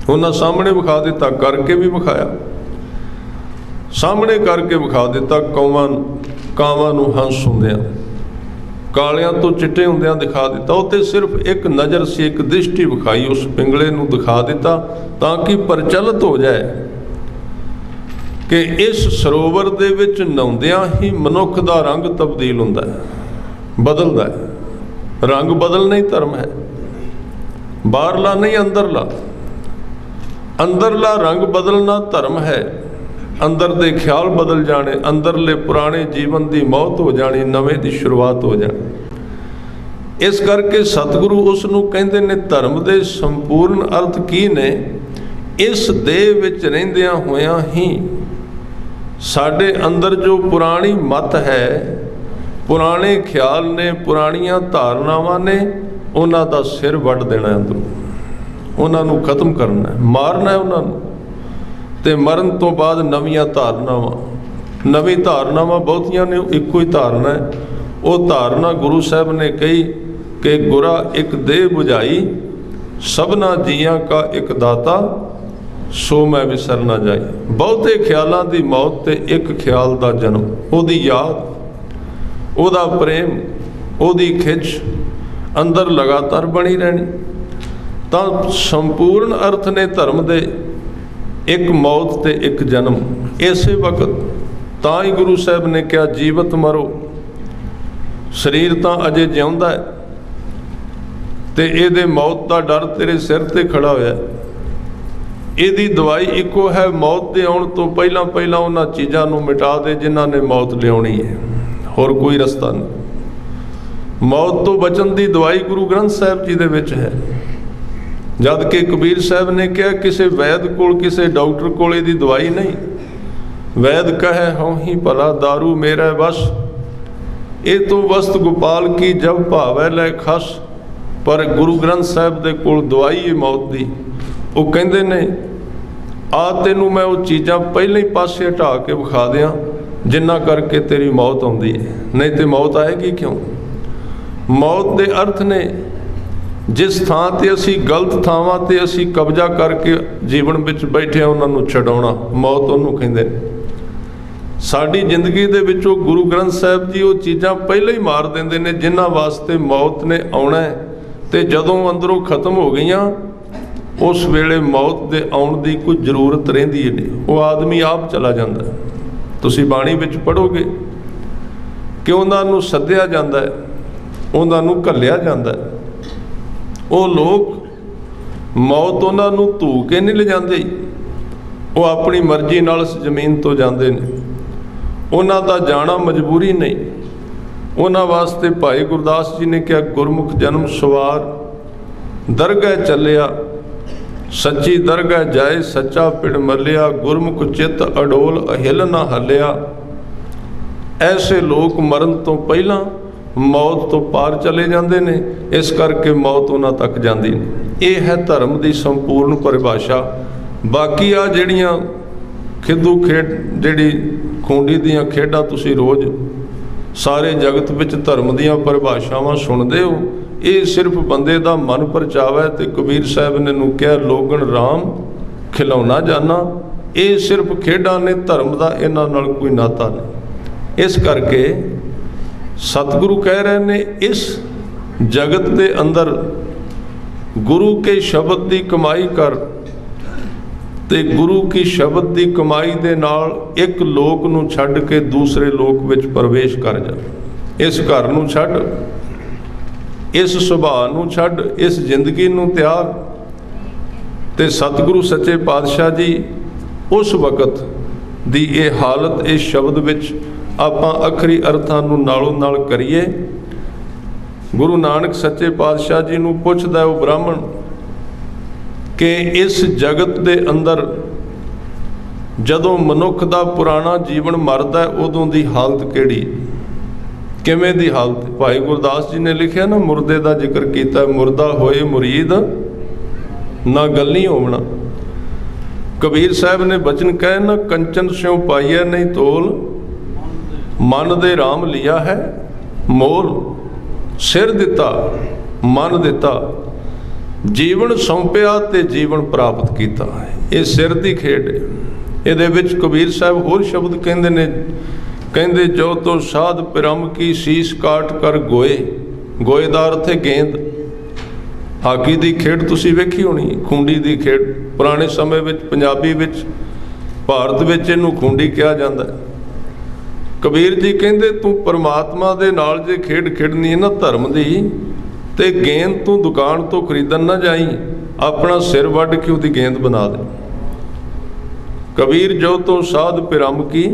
ਉਹਨਾਂ ਸਾਹਮਣੇ ਵਿਖਾ ਦਿੱਤਾ, ਕਰਕੇ ਵੀ ਵਿਖਾਇਆ, ਸਾਹਮਣੇ ਕਰਕੇ ਵਿਖਾ ਦਿੱਤਾ। ਕਾਵਾਂ ਨੂੰ ਹੰਸ ਹੁੰਦਿਆਂ, ਕਾਲਿਆਂ ਤੋਂ ਚਿੱਟੇ ਹੁੰਦਿਆਂ ਦਿਖਾ ਦਿੱਤਾ। ਉੱਤੇ ਸਿਰਫ ਇੱਕ ਨਜ਼ਰ ਸੀ, ਇੱਕ ਦ੍ਰਿਸ਼ਟੀ ਵਿਖਾਈ, ਉਸ ਪਿੰਗਲੇ ਨੂੰ ਦਿਖਾ ਦਿੱਤਾ ਤਾਂ ਕਿ ਪ੍ਰਚਲਿਤ ਹੋ ਜਾਏ ਕਿ ਇਸ ਸਰੋਵਰ ਦੇ ਵਿੱਚ ਨਹਾਉਂਦਿਆਂ ਹੀ ਮਨੁੱਖ ਦਾ ਰੰਗ ਤਬਦੀਲ ਹੁੰਦਾ ਹੈ, ਬਦਲਦਾ ਹੈ। ਰੰਗ ਬਦਲਣਾ ਹੀ ਧਰਮ ਹੈ, ਬਾਹਰਲਾ ਨਹੀਂ ਅੰਦਰਲਾ। ਅੰਦਰਲਾ ਰੰਗ ਬਦਲਣਾ ਧਰਮ ਹੈ। ਅੰਦਰ ਦੇ ਖਿਆਲ ਬਦਲ ਜਾਣੇ, ਅੰਦਰਲੇ ਪੁਰਾਣੇ ਜੀਵਨ ਦੀ ਮੌਤ ਹੋ ਜਾਣੀ, ਨਵੇਂ ਦੀ ਸ਼ੁਰੂਆਤ ਹੋ ਜਾਣੀ। ਇਸ ਕਰਕੇ ਸਤਿਗੁਰੂ ਉਸ ਨੂੰ ਕਹਿੰਦੇ ਨੇ ਧਰਮ ਦੇ ਸੰਪੂਰਨ ਅਰਥ ਕੀ ਨੇ? ਇਸ ਦੇਹ ਵਿੱਚ ਰਹਿੰਦਿਆਂ ਹੋਇਆਂ ਹੀ ਸਾਡੇ ਅੰਦਰ ਜੋ ਪੁਰਾਣੀ ਮਤ ਹੈ, ਪੁਰਾਣੇ ਖਿਆਲ ਨੇ, ਪੁਰਾਣੀਆਂ ਧਾਰਨਾਵਾਂ ਨੇ, ਉਹਨਾਂ ਦਾ ਸਿਰ ਵੱਢ ਦੇਣਾ ਅੰਦਰੋਂ, ਉਹਨਾਂ ਨੂੰ ਖਤਮ ਕਰਨਾ, ਮਾਰਨਾ ਉਹਨਾਂ ਨੂੰ। ਤੇ ਮਰਨ ਤੋਂ ਬਾਅਦ ਨਵੀਆਂ ਧਾਰਨਾਵਾਂ, ਨਵੀਂ ਧਾਰਨਾਵਾਂ ਬਹੁਤੀਆਂ ਨੇ, ਇੱਕੋ ਹੀ ਧਾਰਨਾ ਹੈ। ਉਹ ਧਾਰਨਾ ਗੁਰੂ ਸਾਹਿਬ ਨੇ ਕਹੀ ਕਿ ਗੁਰਾ ਇੱਕ ਦੇਹ ਬੁਝਾਈ, ਸਭਨਾ ਜੀਆਂ ਕਾ ਇੱਕ ਦਾਤਾ, ਸੋ ਮੈਂ ਵਿਸਰ ਨਾ ਜਾਈ। ਬਹੁਤੇ ਖਿਆਲਾਂ ਦੀ ਮੌਤ ਤੇ ਇੱਕ ਖਿਆਲ ਦਾ ਜਨਮ, ਉਹਦੀ ਯਾਦ, ਉਹਦਾ ਪ੍ਰੇਮ, ਉਹਦੀ ਖਿੱਚ ਅੰਦਰ ਲਗਾਤਾਰ ਬਣੀ ਰਹਿਣੀ। ਤਾਂ ਸੰਪੂਰਨ ਅਰਥ ਨੇ ਧਰਮ ਦੇ ਇੱਕ ਮੌਤ ਤੇ ਇੱਕ ਜਨਮ। ਇਸੇ ਵਕਤ ਤਾਂ ਹੀ ਗੁਰੂ ਸਾਹਿਬ ਨੇ ਕਿਹਾ ਜੀਵਤ ਮਰੋ, ਸਰੀਰ ਤਾਂ ਅਜੇ ਜਿਉਂਦਾ ਹੈ ਤੇ ਇਹਦੇ ਮੌਤ ਦਾ ਡਰ ਤੇਰੇ ਸਿਰ ਤੇ ਖੜਾ ਹੋਇਆ। ਇਹਦੀ ਦਵਾਈ ਇੱਕੋ ਹੈ, ਮੌਤ ਦੇ ਆਉਣ ਤੋਂ ਪਹਿਲਾਂ ਪਹਿਲਾਂ ਉਹਨਾਂ ਚੀਜ਼ਾਂ ਨੂੰ ਮਿਟਾ ਦੇ ਜਿਨ੍ਹਾਂ ਨੇ ਮੌਤ ਲਿਆਉਣੀ ਹੈ। ਹੋਰ ਕੋਈ ਰਸਤਾ ਨਹੀਂ। ਮੌਤ ਤੋਂ ਬਚਣ ਦੀ ਦਵਾਈ ਗੁਰੂ ਗ੍ਰੰਥ ਸਾਹਿਬ ਜੀ ਦੇ ਵਿੱਚ ਹੈ। ਜਦ ਕਿ ਕਬੀਰ ਸਾਹਿਬ ਨੇ ਕਿਹਾ ਕਿਸੇ ਵੈਦ ਕੋਲ, ਕਿਸੇ ਡਾਕਟਰ ਕੋਲ ਇਹਦੀ ਦਵਾਈ ਨਹੀਂ। ਵੈਦ ਕਹੈ ਹਉ ਹੀ ਭਲਾ ਦਾਰੂ ਮੇਰਾ ਬਸ, ਇਹ ਤੋਂ ਵਸਤ ਗੋਪਾਲ ਕੀ ਜਬ ਭਾਵੈ ਲੈ ਖਸ। ਪਰ ਗੁਰੂ ਗ੍ਰੰਥ ਸਾਹਿਬ ਦੇ ਕੋਲ ਦਵਾਈ ਹੈ ਮੌਤ ਦੀ। ਉਹ ਕਹਿੰਦੇ ਨੇ ਆ ਤੈਨੂੰ ਮੈਂ ਉਹ ਚੀਜ਼ਾਂ ਪਹਿਲਾਂ ਹੀ ਪਾਸੇ ਹਟਾ ਕੇ ਵਿਖਾ ਦਿਆਂ ਜਿੰਨਾ ਕਰਕੇ ਤੇਰੀ ਮੌਤ ਆਉਂਦੀ ਹੈ, ਨਹੀਂ ਤੇ ਮੌਤ ਆਏਗੀ ਕਿਉਂ? ਮੌਤ ਦੇ ਅਰਥ ਨੇ ਜਿਸ ਥਾਂ ਤੇ ਅਸੀਂ ਗਲਤ ਥਾਵਾਂ ਤੇ ਅਸੀਂ ਕਬਜ਼ਾ ਕਰਕੇ ਜੀਵਨ ਵਿੱਚ ਬੈਠੇ ਹਾਂ ਉਹਨਾਂ ਨੂੰ ਛਡਾਉਣਾ, ਮੌਤ ਉਹਨੂੰ ਕਹਿੰਦੇ ਨੇ। ਸਾਡੀ ਜ਼ਿੰਦਗੀ ਦੇ ਵਿੱਚੋਂ ਗੁਰੂ ਗ੍ਰੰਥ ਸਾਹਿਬ ਜੀ ਉਹ ਚੀਜ਼ਾਂ ਪਹਿਲਾਂ ਹੀ ਮਾਰ ਦਿੰਦੇ ਨੇ ਜਿਨ੍ਹਾਂ ਵਾਸਤੇ ਮੌਤ ਨੇ ਆਉਣਾ ਹੈ। ਤੇ ਜਦੋਂ ਅੰਦਰੋਂ ਖਤਮ ਹੋ ਗਈਆਂ ਉਸ ਵੇਲੇ ਮੌਤ ਦੇ ਆਉਣ ਦੀ ਕੋਈ ਜ਼ਰੂਰਤ ਰਹਿੰਦੀ ਹੀ ਨਹੀਂ, ਉਹ ਆਦਮੀ ਆਪ ਚਲਾ ਜਾਂਦਾ। ਤੁਸੀਂ ਬਾਣੀ ਵਿੱਚ ਪੜ੍ਹੋਗੇ ਕਿ ਉਹਨਾਂ ਨੂੰ ਸੱਦਿਆ ਜਾਂਦਾ ਹੈ, ਉਹਨਾਂ ਨੂੰ ਘੱਲਿਆ ਜਾਂਦਾ ਹੈ। ਉਹ ਲੋਕ ਮੌਤ ਉਹਨਾਂ ਨੂੰ ਧੂ ਕੇ ਨਹੀਂ ਲਿਜਾਂਦੇ, ਉਹ ਆਪਣੀ ਮਰਜ਼ੀ ਨਾਲ ਇਸ ਜ਼ਮੀਨ ਤੋਂ ਜਾਂਦੇ ਨੇ। ਉਹਨਾਂ ਦਾ ਜਾਣਾ ਮਜਬੂਰੀ ਨਹੀਂ। ਉਹਨਾਂ ਵਾਸਤੇ ਭਾਈ ਗੁਰਦਾਸ ਜੀ ਨੇ ਕਿਹਾ ਗੁਰਮੁਖ ਜਨਮ ਸਵਾਰ, ਦਰਗਾਹ ਚੱਲਿਆ ਸੱਚੀ ਦਰਗਾਹ ਜਾਏ, ਸੱਚਾ ਪਿੜ ਮੱਲਿਆ, ਗੁਰਮੁਖ ਚਿੱਤ ਅਡੋਲ ਅਹਿਲ ਨਾ ਹੱਲਿਆ। ਐਸੇ ਲੋਕ ਮਰਨ ਤੋਂ ਪਹਿਲਾਂ ਮੌਤ ਤੋਂ ਪਾਰ ਚਲੇ ਜਾਂਦੇ ਨੇ, ਇਸ ਕਰਕੇ ਮੌਤ ਉਹਨਾਂ ਤੱਕ ਜਾਂਦੀ ਨਹੀਂ। ਇਹ ਹੈ ਧਰਮ ਦੀ ਸੰਪੂਰਨ ਪਰਿਭਾਸ਼ਾ। ਬਾਕੀ ਆ ਜਿਹੜੀਆਂ ਖਿੱਦੂ ਖੇਡ, ਜਿਹੜੀ ਖੂੰਡੀ ਦੀਆਂ ਖੇਡਾਂ ਤੁਸੀਂ ਰੋਜ਼ ਸਾਰੇ ਜਗਤ ਵਿੱਚ ਧਰਮ ਦੀਆਂ ਪਰਿਭਾਸ਼ਾਵਾਂ ਸੁਣਦੇ ਹੋ, ਇਹ ਸਿਰਫ ਬੰਦੇ ਦਾ ਮਨ ਪਰਚਾਵਾ ਹੈ। ਤੇ ਕਬੀਰ ਸਾਹਿਬ ਨੇ ਨੂੰ ਕਿਹਾ ਲੋਗਣ ਰਾਮ ਖਿਲਾਉਣਾ ਜਾਣਾ, ਇਹ ਸਿਰਫ ਖੇਡਾਂ ਨੇ, ਧਰਮ ਦਾ ਇਹਨਾਂ ਨਾਲ ਕੋਈ ਨਾਤਾ ਨਹੀਂ। ਇਸ ਕਰਕੇ ਸਤਿਗੁਰੂ ਕਹਿ ਰਹੇ ਨੇ ਇਸ ਜਗਤ ਦੇ ਅੰਦਰ ਗੁਰੂ ਕੇ ਸ਼ਬਦ ਦੀ ਕਮਾਈ ਕਰ ਤੇ ਗੁਰੂ ਕੀ ਸ਼ਬਦ ਦੀ ਕਮਾਈ ਦੇ ਨਾਲ ਇੱਕ ਲੋਕ ਨੂੰ ਛੱਡ ਕੇ ਦੂਸਰੇ ਲੋਕ ਵਿੱਚ ਪ੍ਰਵੇਸ਼ ਕਰ ਜਾ। ਇਸ ਘਰ ਨੂੰ ਛੱਡ, ਇਸ ਸੁਭਾਅ ਨੂੰ ਛੱਡ, ਇਸ ਜ਼ਿੰਦਗੀ ਨੂੰ ਤਿਆਗ। ਤੇ ਸਤਿਗੁਰੂ ਸੱਚੇ ਪਾਤਸ਼ਾਹ ਜੀ ਉਸ ਵਕਤ ਦੀ ਇਹ ਹਾਲਤ ਇਸ ਸ਼ਬਦ ਵਿੱਚ ਆਪਾਂ ਅਖਰੀ ਅਰਥਾਂ ਨੂੰ ਨਾਲੋਂ ਨਾਲ ਕਰੀਏ। ਗੁਰੂ ਨਾਨਕ ਸੱਚੇ ਪਾਤਸ਼ਾਹ ਜੀ ਨੂੰ ਪੁੱਛਦਾ ਉਹ ਬ੍ਰਾਹਮਣ ਕਿ ਇਸ ਜਗਤ ਦੇ ਅੰਦਰ ਜਦੋਂ ਮਨੁੱਖ ਦਾ ਪੁਰਾਣਾ ਜੀਵਨ ਮਰਦਾ ਉਦੋਂ ਦੀ ਹਾਲਤ ਕਿਹੜੀ, ਕਿਵੇਂ ਦੀ ਹਾਲਤ? ਭਾਈ ਗੁਰਦਾਸ ਜੀ ਨੇ ਲਿਖਿਆ ਨਾ, ਮੁਰਦੇ ਦਾ ਜ਼ਿਕਰ ਕੀਤਾ, ਮੁਰਦਾ ਹੋਏ ਮੁਰੀਦ ਨਾ ਗੱਲੀ ਹੋਵਣਾ। ਕਬੀਰ ਸਾਹਿਬ ਨੇ ਬਚਨ ਕਹੇ ਨਾ, ਕੰਚਨ ਸਿਉ ਪਾਈਐ ਨਹੀਂ ਤੋਲ, ਮਨ ਦੇ ਰਾਮ ਲਿਆ ਹੈ ਮੋਲ। ਸਿਰ ਦਿੱਤਾ, ਮਨ ਦਿੱਤਾ, ਜੀਵਨ ਸੌਂਪਿਆ ਤੇ ਜੀਵਨ ਪ੍ਰਾਪਤ ਕੀਤਾ। ਇਹ ਸਿਰ ਦੀ ਖੇਡ ਹੈ। ਇਹਦੇ ਵਿੱਚ ਕਬੀਰ ਸਾਹਿਬ ਹੋਰ ਸ਼ਬਦ ਕਹਿੰਦੇ ਨੇ, ਕਹਿੰਦੇ ਜੋ ਤੋ ਸਾਧ ਪਿਰਮ ਕੀ ਸੀਸ ਕਾਟ ਕਰ ਗੋਏ। ਗੋਏ ਦਾ ਅਰਥ ਹੈ ਗੇਂਦ। ਹਾਕੀ ਦੀ ਖੇਡ ਤੁਸੀਂ ਵੇਖੀ ਹੋਣੀ, ਖੂੰਡੀ ਦੀ ਖੇਡ। ਪੁਰਾਣੇ ਸਮੇਂ ਵਿੱਚ ਪੰਜਾਬੀ ਵਿੱਚ, ਭਾਰਤ ਵਿੱਚ ਇਹਨੂੰ ਖੂੰਡੀ ਕਿਹਾ ਜਾਂਦਾ ਹੈ। ਕਬੀਰ ਜੀ ਕਹਿੰਦੇ ਤੂੰ ਪਰਮਾਤਮਾ ਦੇ ਨਾਲ ਜੇ ਖੇਡ ਖੇਡਣੀ ਹੈ ਨਾ ਧਰਮ ਦੀ, ਤੇ ਗੇਂਦ ਤੂੰ ਦੁਕਾਨ ਤੋਂ ਖਰੀਦਣ ਨਾ ਜਾਈ, ਆਪਣਾ ਸਿਰ ਵੱਢ ਕੇ ਉਹਦੀ ਗੇਂਦ ਬਣਾ ਦੇ। कबीर जो तो साध पिरम की,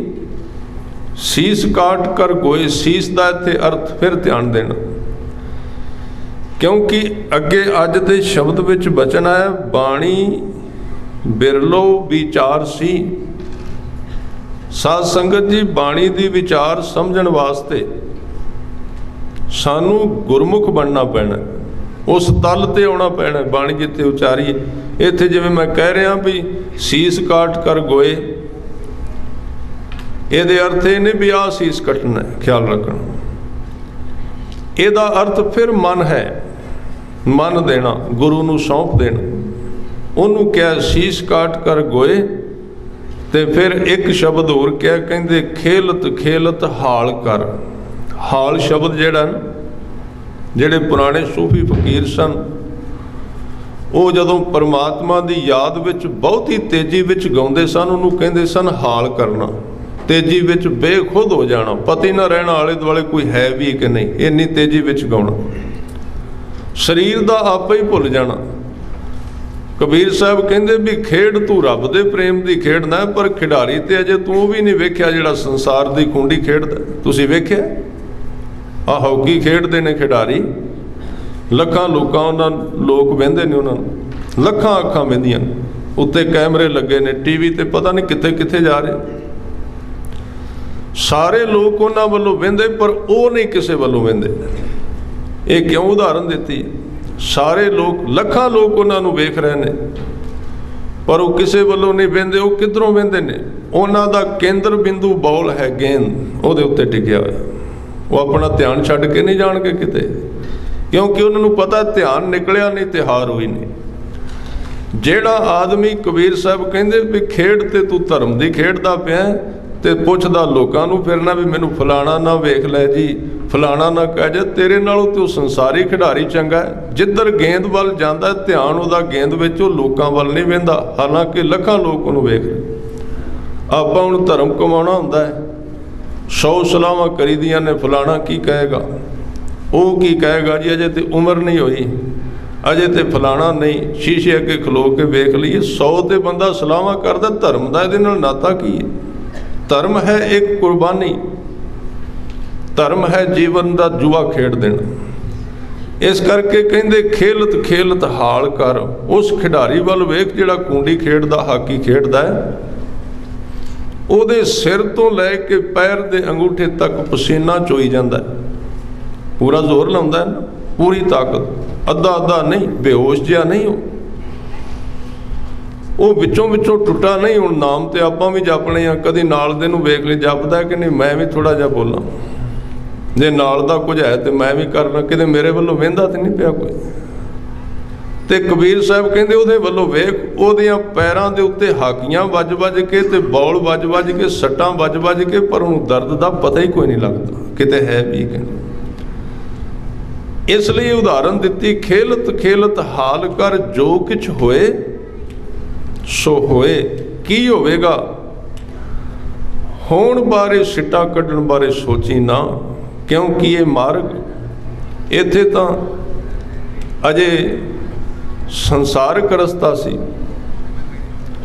शीस काट कर गोए। शीस का इत्थे अर्थ फिर ध्यान देना, क्योंकि अगे अज दे शब्द विच बचन है, बाणी बिरलो विचार सी। साध संगत जी, बाणी दी विचार समझण वास्ते सानू गुरमुख बनना पैना, उस तल ते आना पैना। बाणी जिथे उचारी, इत्थे जिवें मैं कह रहा भी शीस काट कर गोए, ਇਹਦੇ अर्थ ये नहीं भी आ शीस कटना है, ख्याल रखना। ਇਹਦਾ अर्थ फिर मन है, मन देना, गुरु नूं सौंप देना। ਉਹਨੂੰ ਕਿਹਾ शीस काट कर गोए, ਤੇ फिर एक शब्द होर क्या कहते, खेलत खेलत हाल कर। हाल शब्द ਜਿਹੜਾ ਨਾ, ਜਿਹੜੇ ਪੁਰਾਣੇ सूफी फकीर सन, ਉਹ ਜਦੋਂ परमात्मा ਦੀ याद ਵਿੱਚ बहुत ही तेजी ਵਿੱਚ ਗਾਉਂਦੇ ਸਨ, ਉਹਨੂੰ ਕਹਿੰਦੇ ਸਨ ਹਾਲ ਕਰਨਾ। तेजी ਵਿੱਚ बेखुद हो जाना, पता ही ना रहना आले दुआले कोई है भी कि नहीं, इन्नी तेजी ਵਿੱਚ गाउना। शरीर ਦਾ आपे ही भुल जाना। कबीर साहब कहते भी खेड तू रब दे प्रेम की खेडना, पर खिडारी तो अजे तू भी नहीं वेख्या जिहड़ा संसार की खूंडी खेडदा। तुसीं वेख्या आ हॉकी खेडते ने खिडारी, ਲੱਖਾਂ ਲੋਕਾਂ ਉਹਨਾਂ ਲੋਕ ਵਹਿੰਦੇ ਨੇ, ਉਹਨਾਂ ਨੂੰ ਲੱਖਾਂ ਅੱਖਾਂ ਵਹਿੰਦੀਆਂ, ਉੱਤੇ ਕੈਮਰੇ ਲੱਗੇ ਨੇ, टीवी ਤੇ पता नहीं कित्थे कित्थे जा रहे। सारे लोग उन्हां वल्लों वਹਿੰਦੇ, पर वो नहीं किसी वल्लों वਹਿੰਦੇ। ये क्यों उदाहरण देती है? सारे लोग, ਲੱਖਾਂ लोग उन्होंने वेख रहे हैं, पर वो किसी वल्लों नहीं वਹਿੰਦੇ। वो किधरों वਹਿੰਦੇ ने? उन्हां दा केंद्र बिंदु बॉल है, गेंद ਉਹਦੇ ਉੱਤੇ ਟਿਕਿਆ ਹੋਇਆ। वो अपना ध्यान छड्ड के नहीं जाणगे किते, क्योंकि उन्होंने पता ध्यान निकलिया नहीं तो हार हुई नहीं। ਜਿਹੜਾ आदमी कबीर साहब कहते भी खेड ते तू धर्म की खेडदा पिया, ਤੇ ਪੁੱਛਦਾ ਲੋਕਾਂ ਨੂੰ ਫਿਰਨਾ ਵੀ ਮੈਨੂੰ ਫਲਾਣਾ ਨਾ ਵੇਖ ਲੈ ਜੀ, ਫਲਾਣਾ ਨਾ ਕਹਿ ਜਾ, ਤੇਰੇ ਨਾਲੋਂ ਤੇ ਉਹ ਸੰਸਾਰੀ ਖਿਡਾਰੀ ਚੰਗਾ ਹੈ। ਜਿੱਧਰ ਗੇਂਦ ਵੱਲ ਜਾਂਦਾ ਧਿਆਨ ਉਹਦਾ ਗੇਂਦ ਵਿੱਚ, ਉਹ ਲੋਕਾਂ ਵੱਲ ਨਹੀਂ ਵਹਿੰਦਾ, ਹਾਲਾਂਕਿ ਲੱਖਾਂ ਲੋਕ ਉਹਨੂੰ ਵੇਖ ਰਹੇ। ਆਪਾਂ ਹੁਣ ਧਰਮ ਕਮਾਉਣਾ ਹੁੰਦਾ ਹੈ, 100 ਸਲਾਹਾਂ ਕਰੀਦੀਆਂ ਨੇ, ਫਲਾਣਾ ਕੀ ਕਹੇਗਾ, ਉਹ ਕੀ ਕਹੇਗਾ ਜੀ, ਅਜੇ ਤੇ ਉਮਰ ਨਹੀਂ ਹੋਈ, ਅਜੇ ਤੇ ਫਲਾਣਾ ਨਹੀਂ, ਸ਼ੀਸ਼ੇ ਅੱਗੇ ਖਲੋ ਕੇ ਵੇਖ ਲਈਏ। 100 ਤੇ ਬੰਦਾ ਸਲਾਹਾਂ ਕਰਦਾ, ਧਰਮ ਦਾ ਇਹਦੇ ਨਾਲ ਨਾਤਾ ਕੀ ਹੈ? धर्म है एक कुर्बानी, धर्म है जीवन का जुआ खेड देना। इस करके कहते खेलत खेलत हाल कर। उस खिडारी वाल वेख जिहड़ा कूंडी खेडदा, हाकी खेडदा है, ਉਹਦੇ सिर तो लैके पैर के अंगूठे तक पसीना चोई जाता है, पूरा जोर लाउंदा है ना, पूरी ताकत, अद्धा अद्धा नहीं, बेहोश जिहा नहीं हो, वो विचों विचों टुटा नहीं। हुण नाम तो आपां भी जपने आ, कदी नाल दे नूं वेख ले जपदा कि नहीं, मैं भी थोड़ा जिहा बोलां, जे नाल दा कुछ है तो मैं भी करना, किते मेरे वल्लों वਹਿੰਦਾ तो नहीं पिया कोई। ते कबीर साहब कहंदे ਉਹਦੇ ਵੱਲੋਂ ਵੇਖ, ਉਹਦੀਆਂ ਪੈਰਾਂ ਦੇ ਉੱਤੇ ਹਾਕੀਆਂ ਵੱਜ ਵੱਜ ਕੇ ਤੇ ਬੌਲ ਵੱਜ ਵੱਜ ਕੇ, ਸੱਟਾਂ ਵੱਜ ਵੱਜ ਕੇ, ਪਰ ਉਹਨੂੰ ਦਰਦ ਦਾ ਪਤਾ ਹੀ ਕੋਈ ਨਹੀਂ ਲੱਗਦਾ ਕਿਤੇ ਹੈ ਵੀ ਕਿ ਨਹੀਂ। ਇਸ ਲਈ ਉਦਾਹਰਨ ਦਿੱਤੀ, ਖੇਲਤ ਖੇਲਤ ਹਾਲ ਕਰ, ਜੋ ਕੁਛ ਹੋਏ सो होए। की होवेगा? होण बारे, सिट्टा कड्ढण बारे सोची ना, क्योंकि ये मार्ग इत्थे तां अजे संसारक रस्ता सी,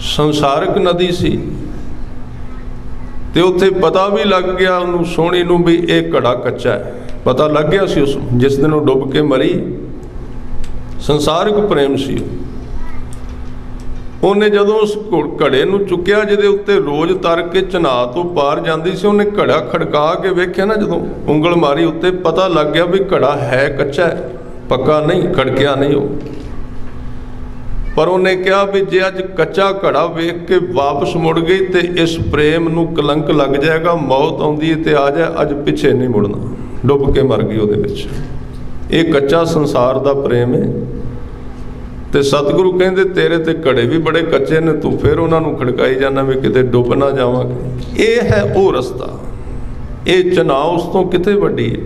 संसारक नदी सी, ते उत्थे पता भी लग गया उन्होंने सोहणी नूं भी ये घड़ा कच्चा है, पता लग गया सी उस जिस दिन वो डुब के मरी। संसारक प्रेम सी। ਉਹਨੇ ਜਦੋਂ ਉਸ ਘੜੇ ਨੂੰ ਚੁੱਕਿਆ ਜਿਹਦੇ ਉੱਤੇ ਰੋਜ਼ ਤਰ ਕੇ ਚਨਾ ਤੋਂ ਪਾਰ ਜਾਂਦੀ ਸੀ, ਉਹਨੇ ਘੜਾ ਖੜਕਾ ਕੇ ਵੇਖਿਆ ਨਾ, ਜਦੋਂ ਉਂਗਲ ਮਾਰੀ ਉੱਤੇ, ਪਤਾ ਲੱਗ ਗਿਆ ਵੀ ਘੜਾ ਹੈ ਕੱਚਾ ਹੈ, ਪੱਕਾ ਨਹੀਂ, ਖੜਕਿਆ ਨਹੀਂ ਉਹ। ਪਰ ਉਹਨੇ ਕਿਹਾ ਵੀ ਜੇ ਅੱਜ ਕੱਚਾ ਘੜਾ ਵੇਖ ਕੇ ਵਾਪਸ ਮੁੜ ਗਈ ਤੇ ਇਸ ਪ੍ਰੇਮ ਨੂੰ ਕਲੰਕ ਲੱਗ ਜਾਏਗਾ, ਮੌਤ ਆਉਂਦੀ ਹੈ ਤੇ ਆ ਜਾਏ, ਅੱਜ ਪਿੱਛੇ ਨਹੀਂ ਮੁੜਨਾ। ਡੁੱਬ ਕੇ ਮਰ ਗਈ ਉਹਦੇ ਵਿੱਚ। ਇਹ ਕੱਚਾ ਸੰਸਾਰ ਦਾ ਪ੍ਰੇਮ ਹੈ। ਤੇ ਸਤਿਗੁਰੂ ਕਹਿੰਦੇ ਤੇਰੇ ਤੇ ਘੜੇ ਵੀ ਬੜੇ ਕੱਚੇ ਨੇ, ਤੂੰ ਫਿਰ ਉਹਨਾਂ ਨੂੰ ਖੜਕਾਈ ਜਾਂਦਾ ਵੀ ਕਿਤੇ ਡੁੱਬ ਨਾ ਜਾਵਾਂਗੇ। ਇਹ ਹੈ ਉਹ ਰਸਤਾ, ਇਹ ਚਨਾਹ ਉਸ ਤੋਂ ਕਿਤੇ ਵੱਡੀ ਹੈ,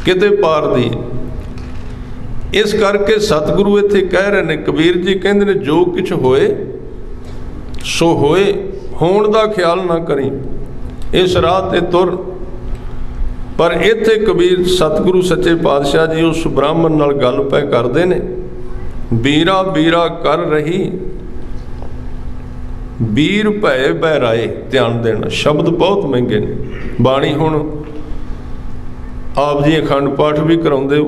ਕਿਤੇ ਪਾਰ ਦੀ ਹੈ। ਇਸ ਕਰਕੇ ਸਤਿਗੁਰੂ ਇੱਥੇ ਕਹਿ ਰਹੇ ਨੇ, ਕਬੀਰ ਜੀ ਕਹਿੰਦੇ ਨੇ, ਜੋ ਕੁਛ ਹੋਏ ਸੋ ਹੋਏ, ਹੋਣ ਦਾ ਖਿਆਲ ਨਾ ਕਰੀ, ਇਸ ਰਾਹ ਤੇ ਤੁਰ। ਪਰ ਇੱਥੇ ਕਬੀਰ ਸਤਿਗੁਰੂ ਸੱਚੇ ਪਾਤਸ਼ਾਹ ਜੀ ਉਸ ਬ੍ਰਾਹਮਣ ਨਾਲ ਗੱਲ ਪੈ ਕਰਦੇ ਨੇ, बीरा बीरा कर रही ਵੀਰ ਭੈ ਬਹਿਰਾਏ। ध्यान देना, शब्द बहुत महंगे ने। बाणी हुण आप जी अखंड पाठ भी कराउंदे हो,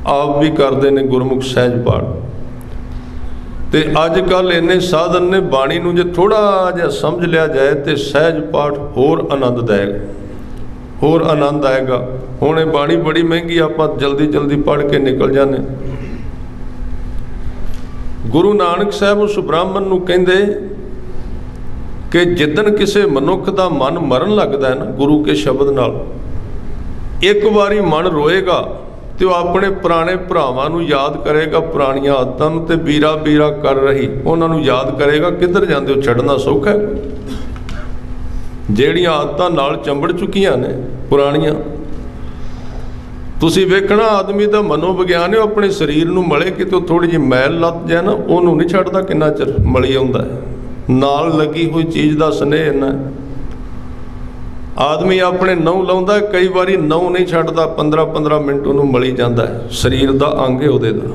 आप भी करते हैं गुरमुख सहज पाठ। तो अज कल इन्ने साधन ने, बाणी नूं जे थोड़ा जिहा समझ लिया जाए तो सहज पाठ होर आनंददायक, होर आनंद आएगा। हुण ये बाणी बड़ी महंगी, आपां जल्दी जल्दी पढ़ के निकल जाने। गुरु नानक साहब उस ब्राह्मण नूं कहंदे कि जिदन किसी मनुख का मन मरन लगता है ना गुरु के शब्द नाल, एक बारी मन रोएगा तो अपने पुराने भरावां नूं याद करेगा, पुरानियां आदतां नूं ते बीरा बीरा कर रही उन्हां नूं याद करेगा। किधर जांदे हो, छड्डना सौखा है? जिहड़ियां आदतां नाल चंबड़ चुकीआं ने पुरानियां। तुसीं वेखना आदमी दा मनोविग्यान है, अपने शरीर नूं मले कितों थोड़ी जी मैल लत जाए ना, उहनूं नहीं छड्डदा किन्ना चिर मली आउंदा है। नाल लगी हुई चीज़ का स्नेह इन्ना। आदमी अपने नहुं लाउंदा, कई बारी नहुं नहीं छड्डदा, 15-15 मिनट उहनूं मली जांदा है। शरीर का अंग है उहदे दा।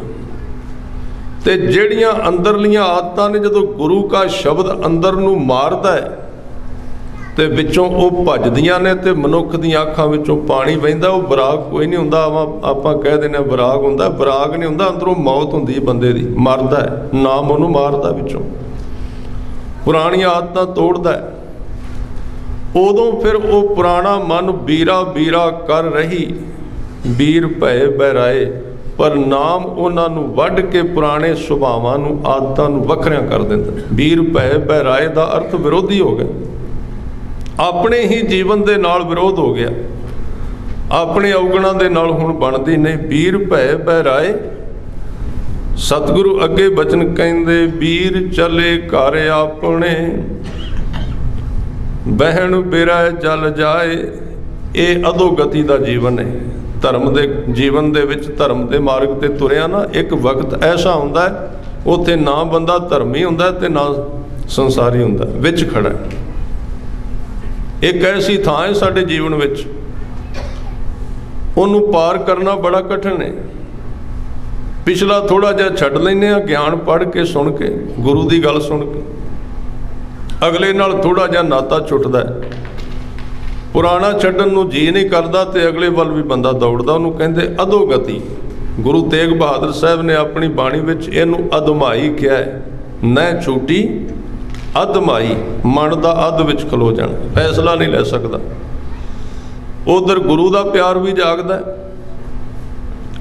ते जिहड़ियां अंदरलियां आदतां ने जदों गुरु का शब्द अंदर नूं मारदा है ते विचों वो भजदियां ने, ते मनुख दीआं अखां विचों पानी वहिंदा। वो बराग कोई नहीं हुंदा, आपां कह दिंदे बराग हुंदा, बराग नहीं हुंदा। अंदरों मौत हुंदी है बंदे दी, मरदा है, नाम उहनूं मारदा विचों, पुरानियां आदतां तोड़दा है। उदों फिर वो पुराना मन बीरा बीरा कर रही, वीर भै बहराए, पर नाम उन्हां नूं वढ के पुराने सुभावां नूं आदतां नूं वखरियां कर दिंदा। वीर भै बहराए दा अर्थ विरोधी हो गया, अपने ही जीवन दे नाल विरोध हो गया, अपने अवगुणां दे नाल हुण बनदी नहीं। वीर भै बहराए। सतगुरु अगे बचन कहंदे, वीर चले घर अपने, बहन बिरह जल जाए। ये अधोगति का जीवन है। धर्म के जीवन दे विच, धर्म के मार्ग ते तुरिया ना, एक वक्त ऐसा हुंदा है उत्थे ना बंदा धर्मी हुंदा ते ना संसारी हुंदा, विच खड़ा है। एक ऐसी थां है साडे जीवन विच, उहनूं पार करना बड़ा कठिन है। पिछला थोड़ा जिहा छड्ड लैंदे आ, ज्ञान पढ़ के सुन के, गुरु की गल सुन के, अगले नाल थोड़ा जिहा नाता छुटदा है। पुराना छड्डण नूं जी नहीं करदा ते अगले वल भी बंदा दौड़दा। उहनूं कहंदे अधोगति। गुरु तेग बहादुर साहब ने अपनी बाणी विच इहनूं अधमाई कहा है। न छूटी अधमाई, मन दा अध विच खलो जाना, फैसला नहीं लै सकदा। उधर गुरु दा प्यार भी जागदा है,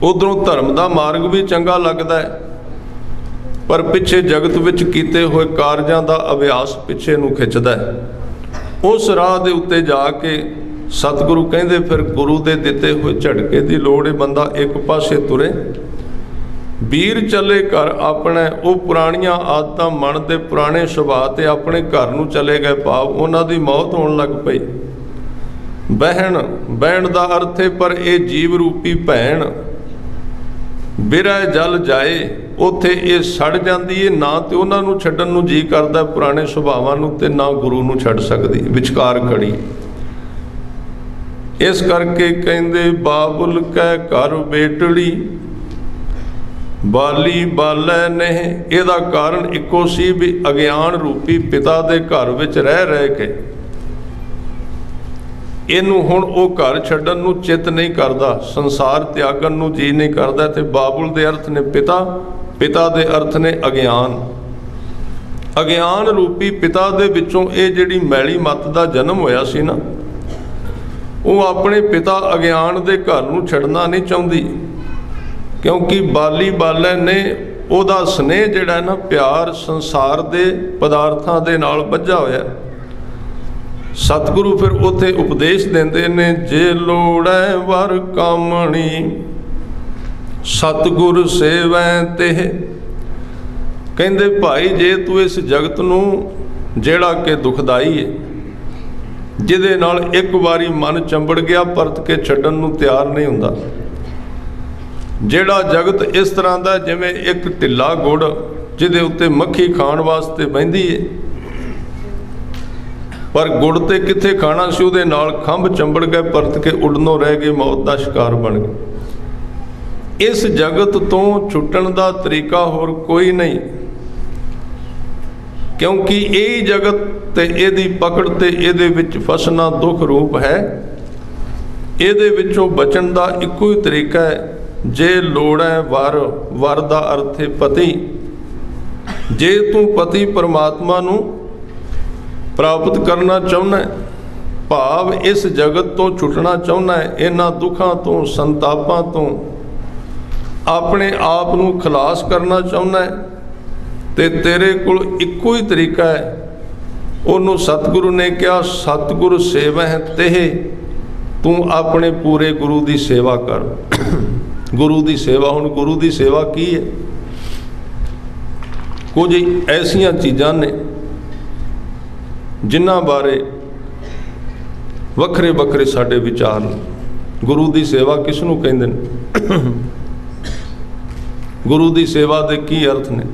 उधरों धर्म का मार्ग भी चंगा लगता है, पर पिछे जगत विच कीते हुए कारजां दा अभ्यास पिछे नूं खिंचदा है। उस राह दे उत्ते जाके सतगुरु कहंदे फिर गुरु दे दिते हुए झटके की लोड़ है, बंदा एक पासे तुरे। वीर चले घर अपने, वो पुरानियां आदतां मन दे पुराने सुभाਅ ते अपने घर नूं चले गए, भाव उन्हां दी मौत होण लग पई। बहन, बहन दा अर्थ है पर ये जीव रूपी भैन बिरह जल जाए, उत्थे ये सड़ जाती है। ना तो उन्होंने छड्डण नूं जी करदा पुराने सुभावां नूं, ते ना गुरु नूं छड्ड सकदी, विचकार खड़ी। इस करके कहंदे बाबुल कै घर बेटड़ी, बाली बालै नहीं। इहदा कारण इक्को सी भी अज्ञान रूपी पिता दे घर विच रह के इनू हुण वो घर छड्डण नूं चित नहीं करदा, संसार त्यागण नूं जी नहीं करदा। ते बाबुल दे अर्थ ने पिता, पिता दे अर्थ ने अज्ञान। अज्ञान रूपी पिता दे विचों ये जिहड़ी मैली मत दा जन्म होया सी ना, वो अपने पिता अज्ञान दे घर नूं छड्डना नहीं चाहुंदी, क्योंकि बाली बालै ने उहदा स्नेह जिहड़ा ना प्यार संसार दे पदार्थां दे नाल बझा होया। सतगुरु फिर उत्थे उपदेश देंदे ने, जे लोड़ै वर कामणी सतगुर सेवै तेह। कहंदे भाई जे तू इस जगत नूं जिहड़ा कि दुखदाई है, जिहदे नाल एक बारी मन चंबड़ गया, परत के छड्डण नूं तैयार नहीं हुंदा। जिहड़ा जगत इस तरह दा जिवें एक ढिला गुड़ जिहदे उत्ते मक्खी खाण वास्ते बहिंदी है, पर गुड़ ते कित्थे खाना सी, उहदे नाल खंभ चंबड़ गए, परत के उड़नों रह गए, मौत का शिकार बन गए। इस जगत तो छुट्टण का तरीका होर कोई नहीं। क्योंकि यही जगत ते इहदी पकड़ ते इहदे विच फसना दुख रूप है। इहदे विचों बचन दा इक्को ही तरीका है, जे लोड़ है वर, वर दा अर्थ है पति। जे तू पति परमात्मा नूं प्राप्त करना चाहुंदा है, भाव इस जगत तो छुटना चाहुंदा है, इन्हां दुखां तो संतापां तो अपने आप नूं खलास करना चाहुंदा है, ते तेरे कोल इक्को ही तरीका है। उन्होंने सतगुरु ने कहा, सतगुरु सेवह तेह, तू अपने पूरे गुरु की सेवा कर। गुरु की सेवा, हुण गुरु की सेवा की है? कुछ ऐसिया चीज़ां ने जिन्हां बारे वखरे वखरे साडे विचार ने। गुरु की सेवा किसनूं कहंदे ने? गुरु की सेवा के की अर्थ ने?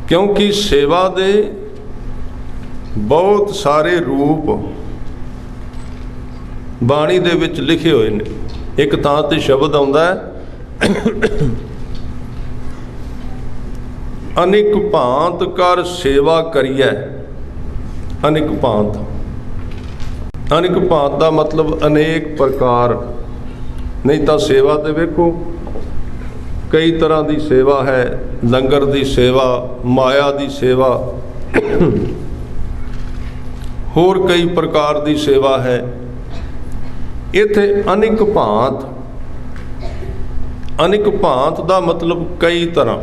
क्योंकि सेवा दे बहुत सारे रूप बाणी दे विच लिखे हुए ने। एक तां ते शब्द आउंदा है, अनेक भांत कर सेवा करिए। अनेक भांत, अनेक भांत का मतलब अनेक प्रकार। नहीं तो सेवा तो वेखो कई तरह की सेवा है, लंगर की सेवा, माया की सेवा, होर कई प्रकार की सेवा है। इत्थे अनेक भांत, अनेक भांत का मतलब कई तरह।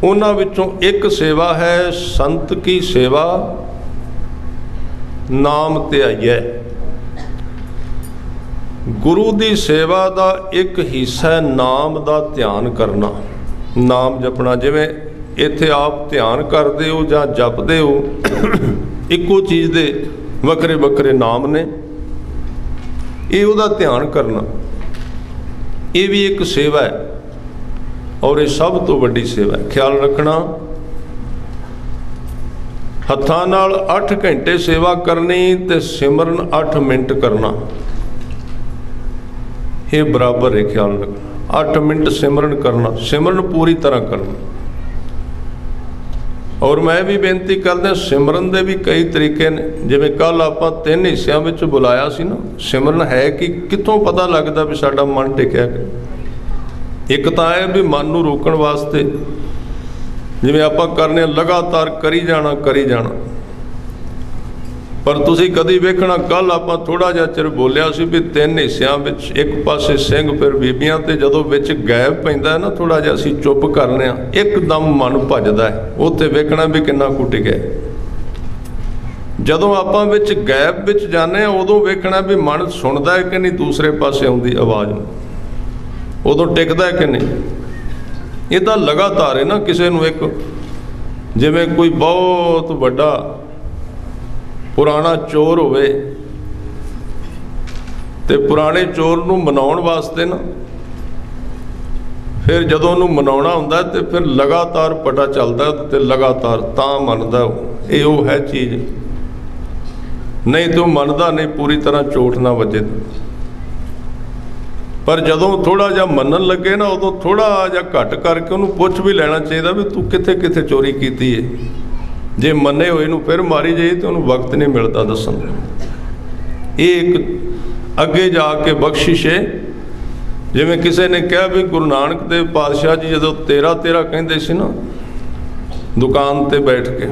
उन्हां विचों एक सेवा है संत की सेवा, नाम ध्याइए। गुरु की सेवा का एक हिस्सा है नाम का ध्यान करना, नाम जपना। जिवें इत्थे आप ध्यान करते हो जां जपते हो, इक्को चीज़ दे वखरे वखरे नाम ने, ये उहदा ध्यान करना, ये भी एक सेवा है। और ये सब तो वड्डी सेवा है। ख्याल रखना, हत्थां नाल 8 घंटे सेवा करनी ते सिमरन 8 मिनट करना, ये बराबर है। ख्याल रखना, 8 मिनट सिमरन करना, सिमरन पूरी तरह करना। और मैं भी बेनती करदा, सिमरन दे भी कई तरीके ने। जिवें कल आपां 3 हिस्सों में बुलाया सी ना, सिमरन है कि कितों पता लगदा भी साडा मन टिकिया कि। एक तो है भी मन नूं रोकण वास्ते, जिवें आपां करने लगातार करी जाना करी जाना। पर तुसीं कदी वेखना, कल आपां थोड़ा जिहा चिर बोलिया सी भी 3 हिस्सों में, एक पासे सिंह फिर बीबियां, ते जदों विच गैप पैंदा है ना, थोड़ा जिहा असीं चुप करने आ, एकदम मन भजदा है। उत्थे वेखना भी किन्ना कुछ टिकिया। जदों आपां विच गैप विच जाने उदों वेखना भी मन सुणदा है कि नहीं दूसरे पासे आउंदी आवाज़, उदों टिकदा है कि नहीं। ये तो लगातार है ना। किसी नूं एक जिवें कोई बहुत वड्डा पुराना चोर होवे, ते पुराने चोर नूं मनाउण वास्ते ना, फिर जदों उहनूं मनाउणा हुंदा ते फिर लगातार पता चलदा ते लगातार तां मनदा ये वो है चीज़। नहीं तो मनदा नहीं, पूरी तरह चोट ना वजे। पर जदों थोड़ा जिहा मनन लगे ना, उदों थोड़ा जिहा घट करके उन्होंने पुछ भी लेना चाहिए भी तू कित्थे कित्थे चोरी की है। जे मने होए नूं फिर मारी जाए तो उन्होंने वक्त नहीं मिलता दसन। ये एक अगे जाके बख्शिश है। जिवें किसी ने कहा भी गुरु नानक देव पातशाह जी जदों 13-13 कहंदे सी ना, दुकान ते बैठ के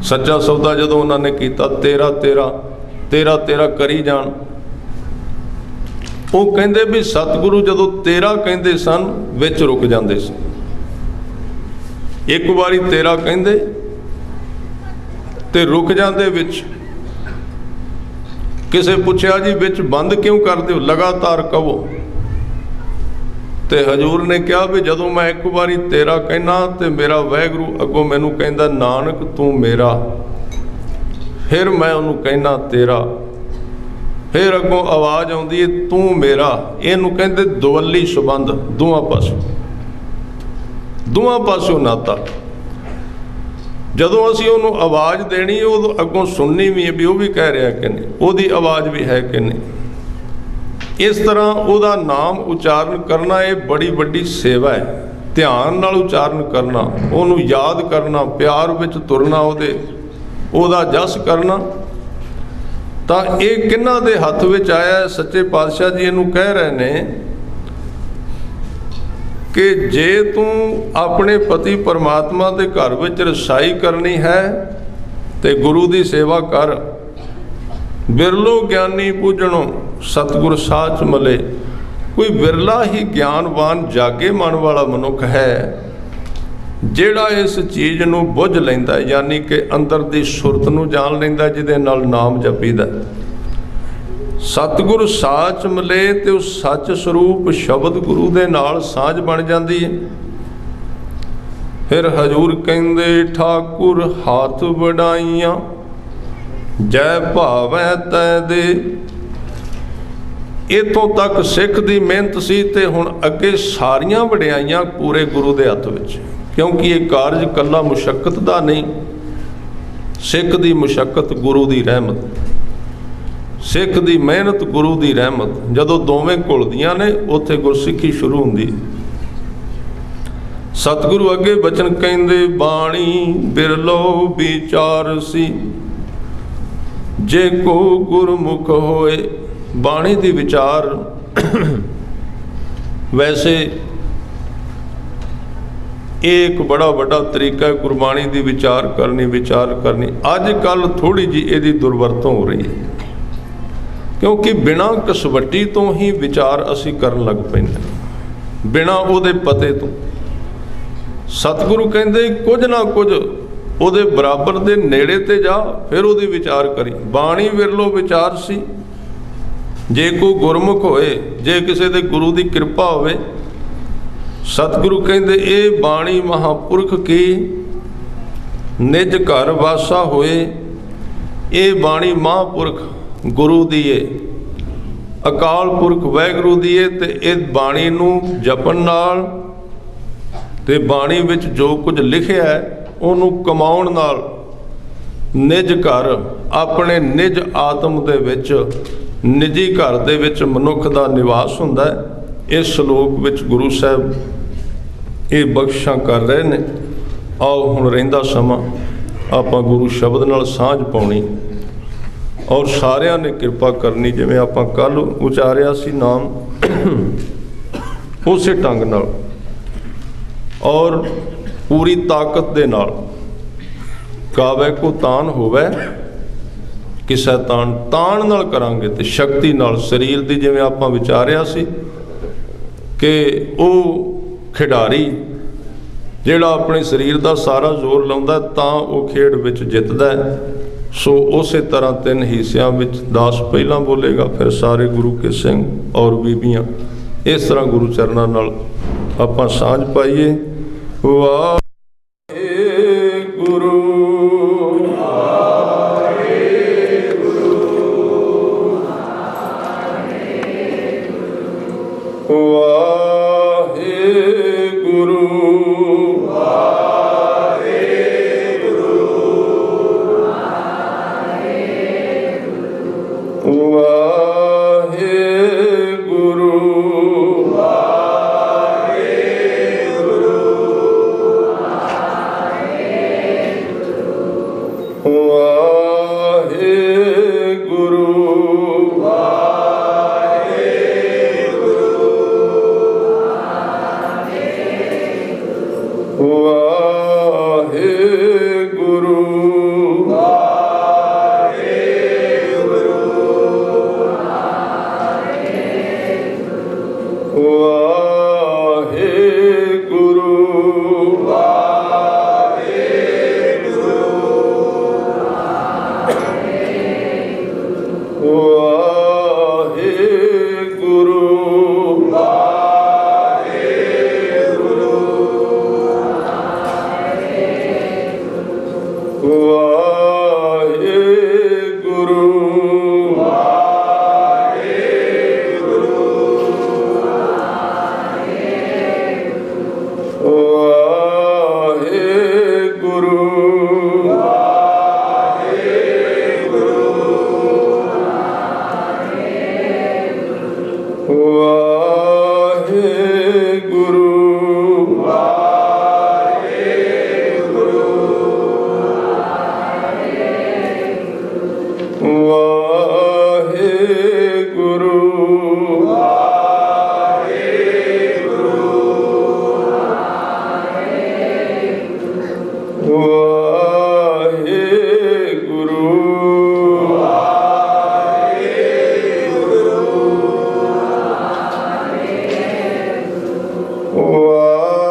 सच्चा सौदा जदों उन्होंने कीता 13-13 करी जान। वो कहते भी सतगुरु जदों 13 कहते सन विच रुक जाते सन। एक बारी 13 कहते ते रुक जाते विच। किसे पूछया जी विच बंद क्यों करते हो, लगातार कहो। ते हजूर ने कहा भी जदों मैं एक बारी 13 कहना तो मेरा वाहगुरू अगों मैनू कहंदा नानक तू मेरा, फिर मैं उन्होंने कहना तेरा, फिर अगों आवाज़ आउंदी है तू मेरा। इनू कहते दुवली संबंध, दोवां पासों नाता। जदों असीं उन्होंने आवाज़ देनी है उदों अगों सुननी भी है भी वो भी कह रहा कि नहीं, उहदी आवाज़ भी है कि नहीं। इस तरह उहदा नाम उच्चारण करना ये बड़ी वड्डी सेवा है। ध्यान नाल उचारण करना, ਉਹਨੂੰ याद करना, प्यार विच तुरना, ਉਹਦਾ जस करना। ਤਾਂ ਇਹ ਕਿਹਨਾਂ ਦੇ ਹੱਥ ਵਿੱਚ ਆਇਆ? सच्चे पातशाह जी ਇਹਨੂੰ ਕਹਿ ਰਹੇ ਨੇ कि जे तू अपने पति परमात्मा के घर विच रसाई करनी है तो गुरु की सेवा कर। बिरलो ज्ञानी पूजणो सतगुर साच मले। कोई बिरला ही ज्ञानवान जागे मन वाला मनुख है जिहड़ा इस चीज़ नूं बुझ लैंदा, यानी कि अंदर की सुरत नूं जान लैंदा, जिहदे नाल नाम जपीदा। सतगुर साच मिले तो उस सच स्वरूप शब्द गुरु दे नाल साझ बन जाती है। फिर हजूर कहंदे ठाकुर हाथ वडाइयां जय भावै तै दे। इतों तक सिख की मेहनत सी ते हुण अगे सारियां वडियाइयां पूरे गुरु दे हत्थ विच, क्योंकि ये कारज कल्ला मुशक्कत दा नहीं। सिख की मुशक्कत गुरु की रहमत, सिख की मेहनत गुरु की रहमत, जदों दोवें घुलदियां ने उत्थे गुरसिੱਖੀ शुरू हुंदी। सतगुरु अगे बचन कहंदे बाणी बिरलो विचारसी जे को गुरमुख होए। बाणी दी विचार वैसे एक बड़ा बड़ा तरीका है गुरबाणी दी विचार करनी। अजकल थोड़ी जी इहदी दुरवरतों हो रही है, क्योंकि बिना कसवट्टी तो ही विचार असी करन लग पैंदे, बिना उहदे पते तो। सतगुरु कहंदे कुछ ना कुछ उहदे बराबर दे नेड़े ते जा, फिर उहदी विचार करी। बाणी विरलो विचार सी जे कोई गुरमुख होए, जे किसी दे गुरु की कृपा होवे। सतगुरु कहंदे ए बाणी महापुरख की निज घर वासा होए। ये बाणी महापुरख गुरु दी है, अकाल पुरख वाहिगुरू दी है। ते इस बाणी नूं जपन नाल ते बाणी विच जो कुछ लिखिया है उहनूं कमाउण नाल निज घर अपने निज आत्म दे विच निजी घर दे विच मनुख दा निवास हुंदा है। इस श्लोक विच गुरु साहब ये बख्शिशां कर रहे ने। आओ हुण रहिंदा समा आपां गुरु शब्द नाल सांझ पाउणी और सारिਆਂ ने कृपा करनी, जिवें आपां कल उचारिया सी नाम उसे ढंग नाल और पूरी ताकत दे नाल। गावे को तान होवे किसै तान नाल करांगे ते शक्ति नाल शरीर दी, जिवें आपां विचारिया सी कि वो खिडारी जिहड़ा अपने शरीर दा सारा जोर लाउंदा तां वो खेड विच जितदा है। सो उस तरह 3 हिस्सियां विच 10 पहला बोलेगा, फिर सारे गुरु के सिंह और बीबियां। इस तरह गुरु चरनां नाल आपां सांझ पाईए। वाहिगुरू ਵਾਹਿਗੁਰੂ ਵਾਹਿਗੁਰੂ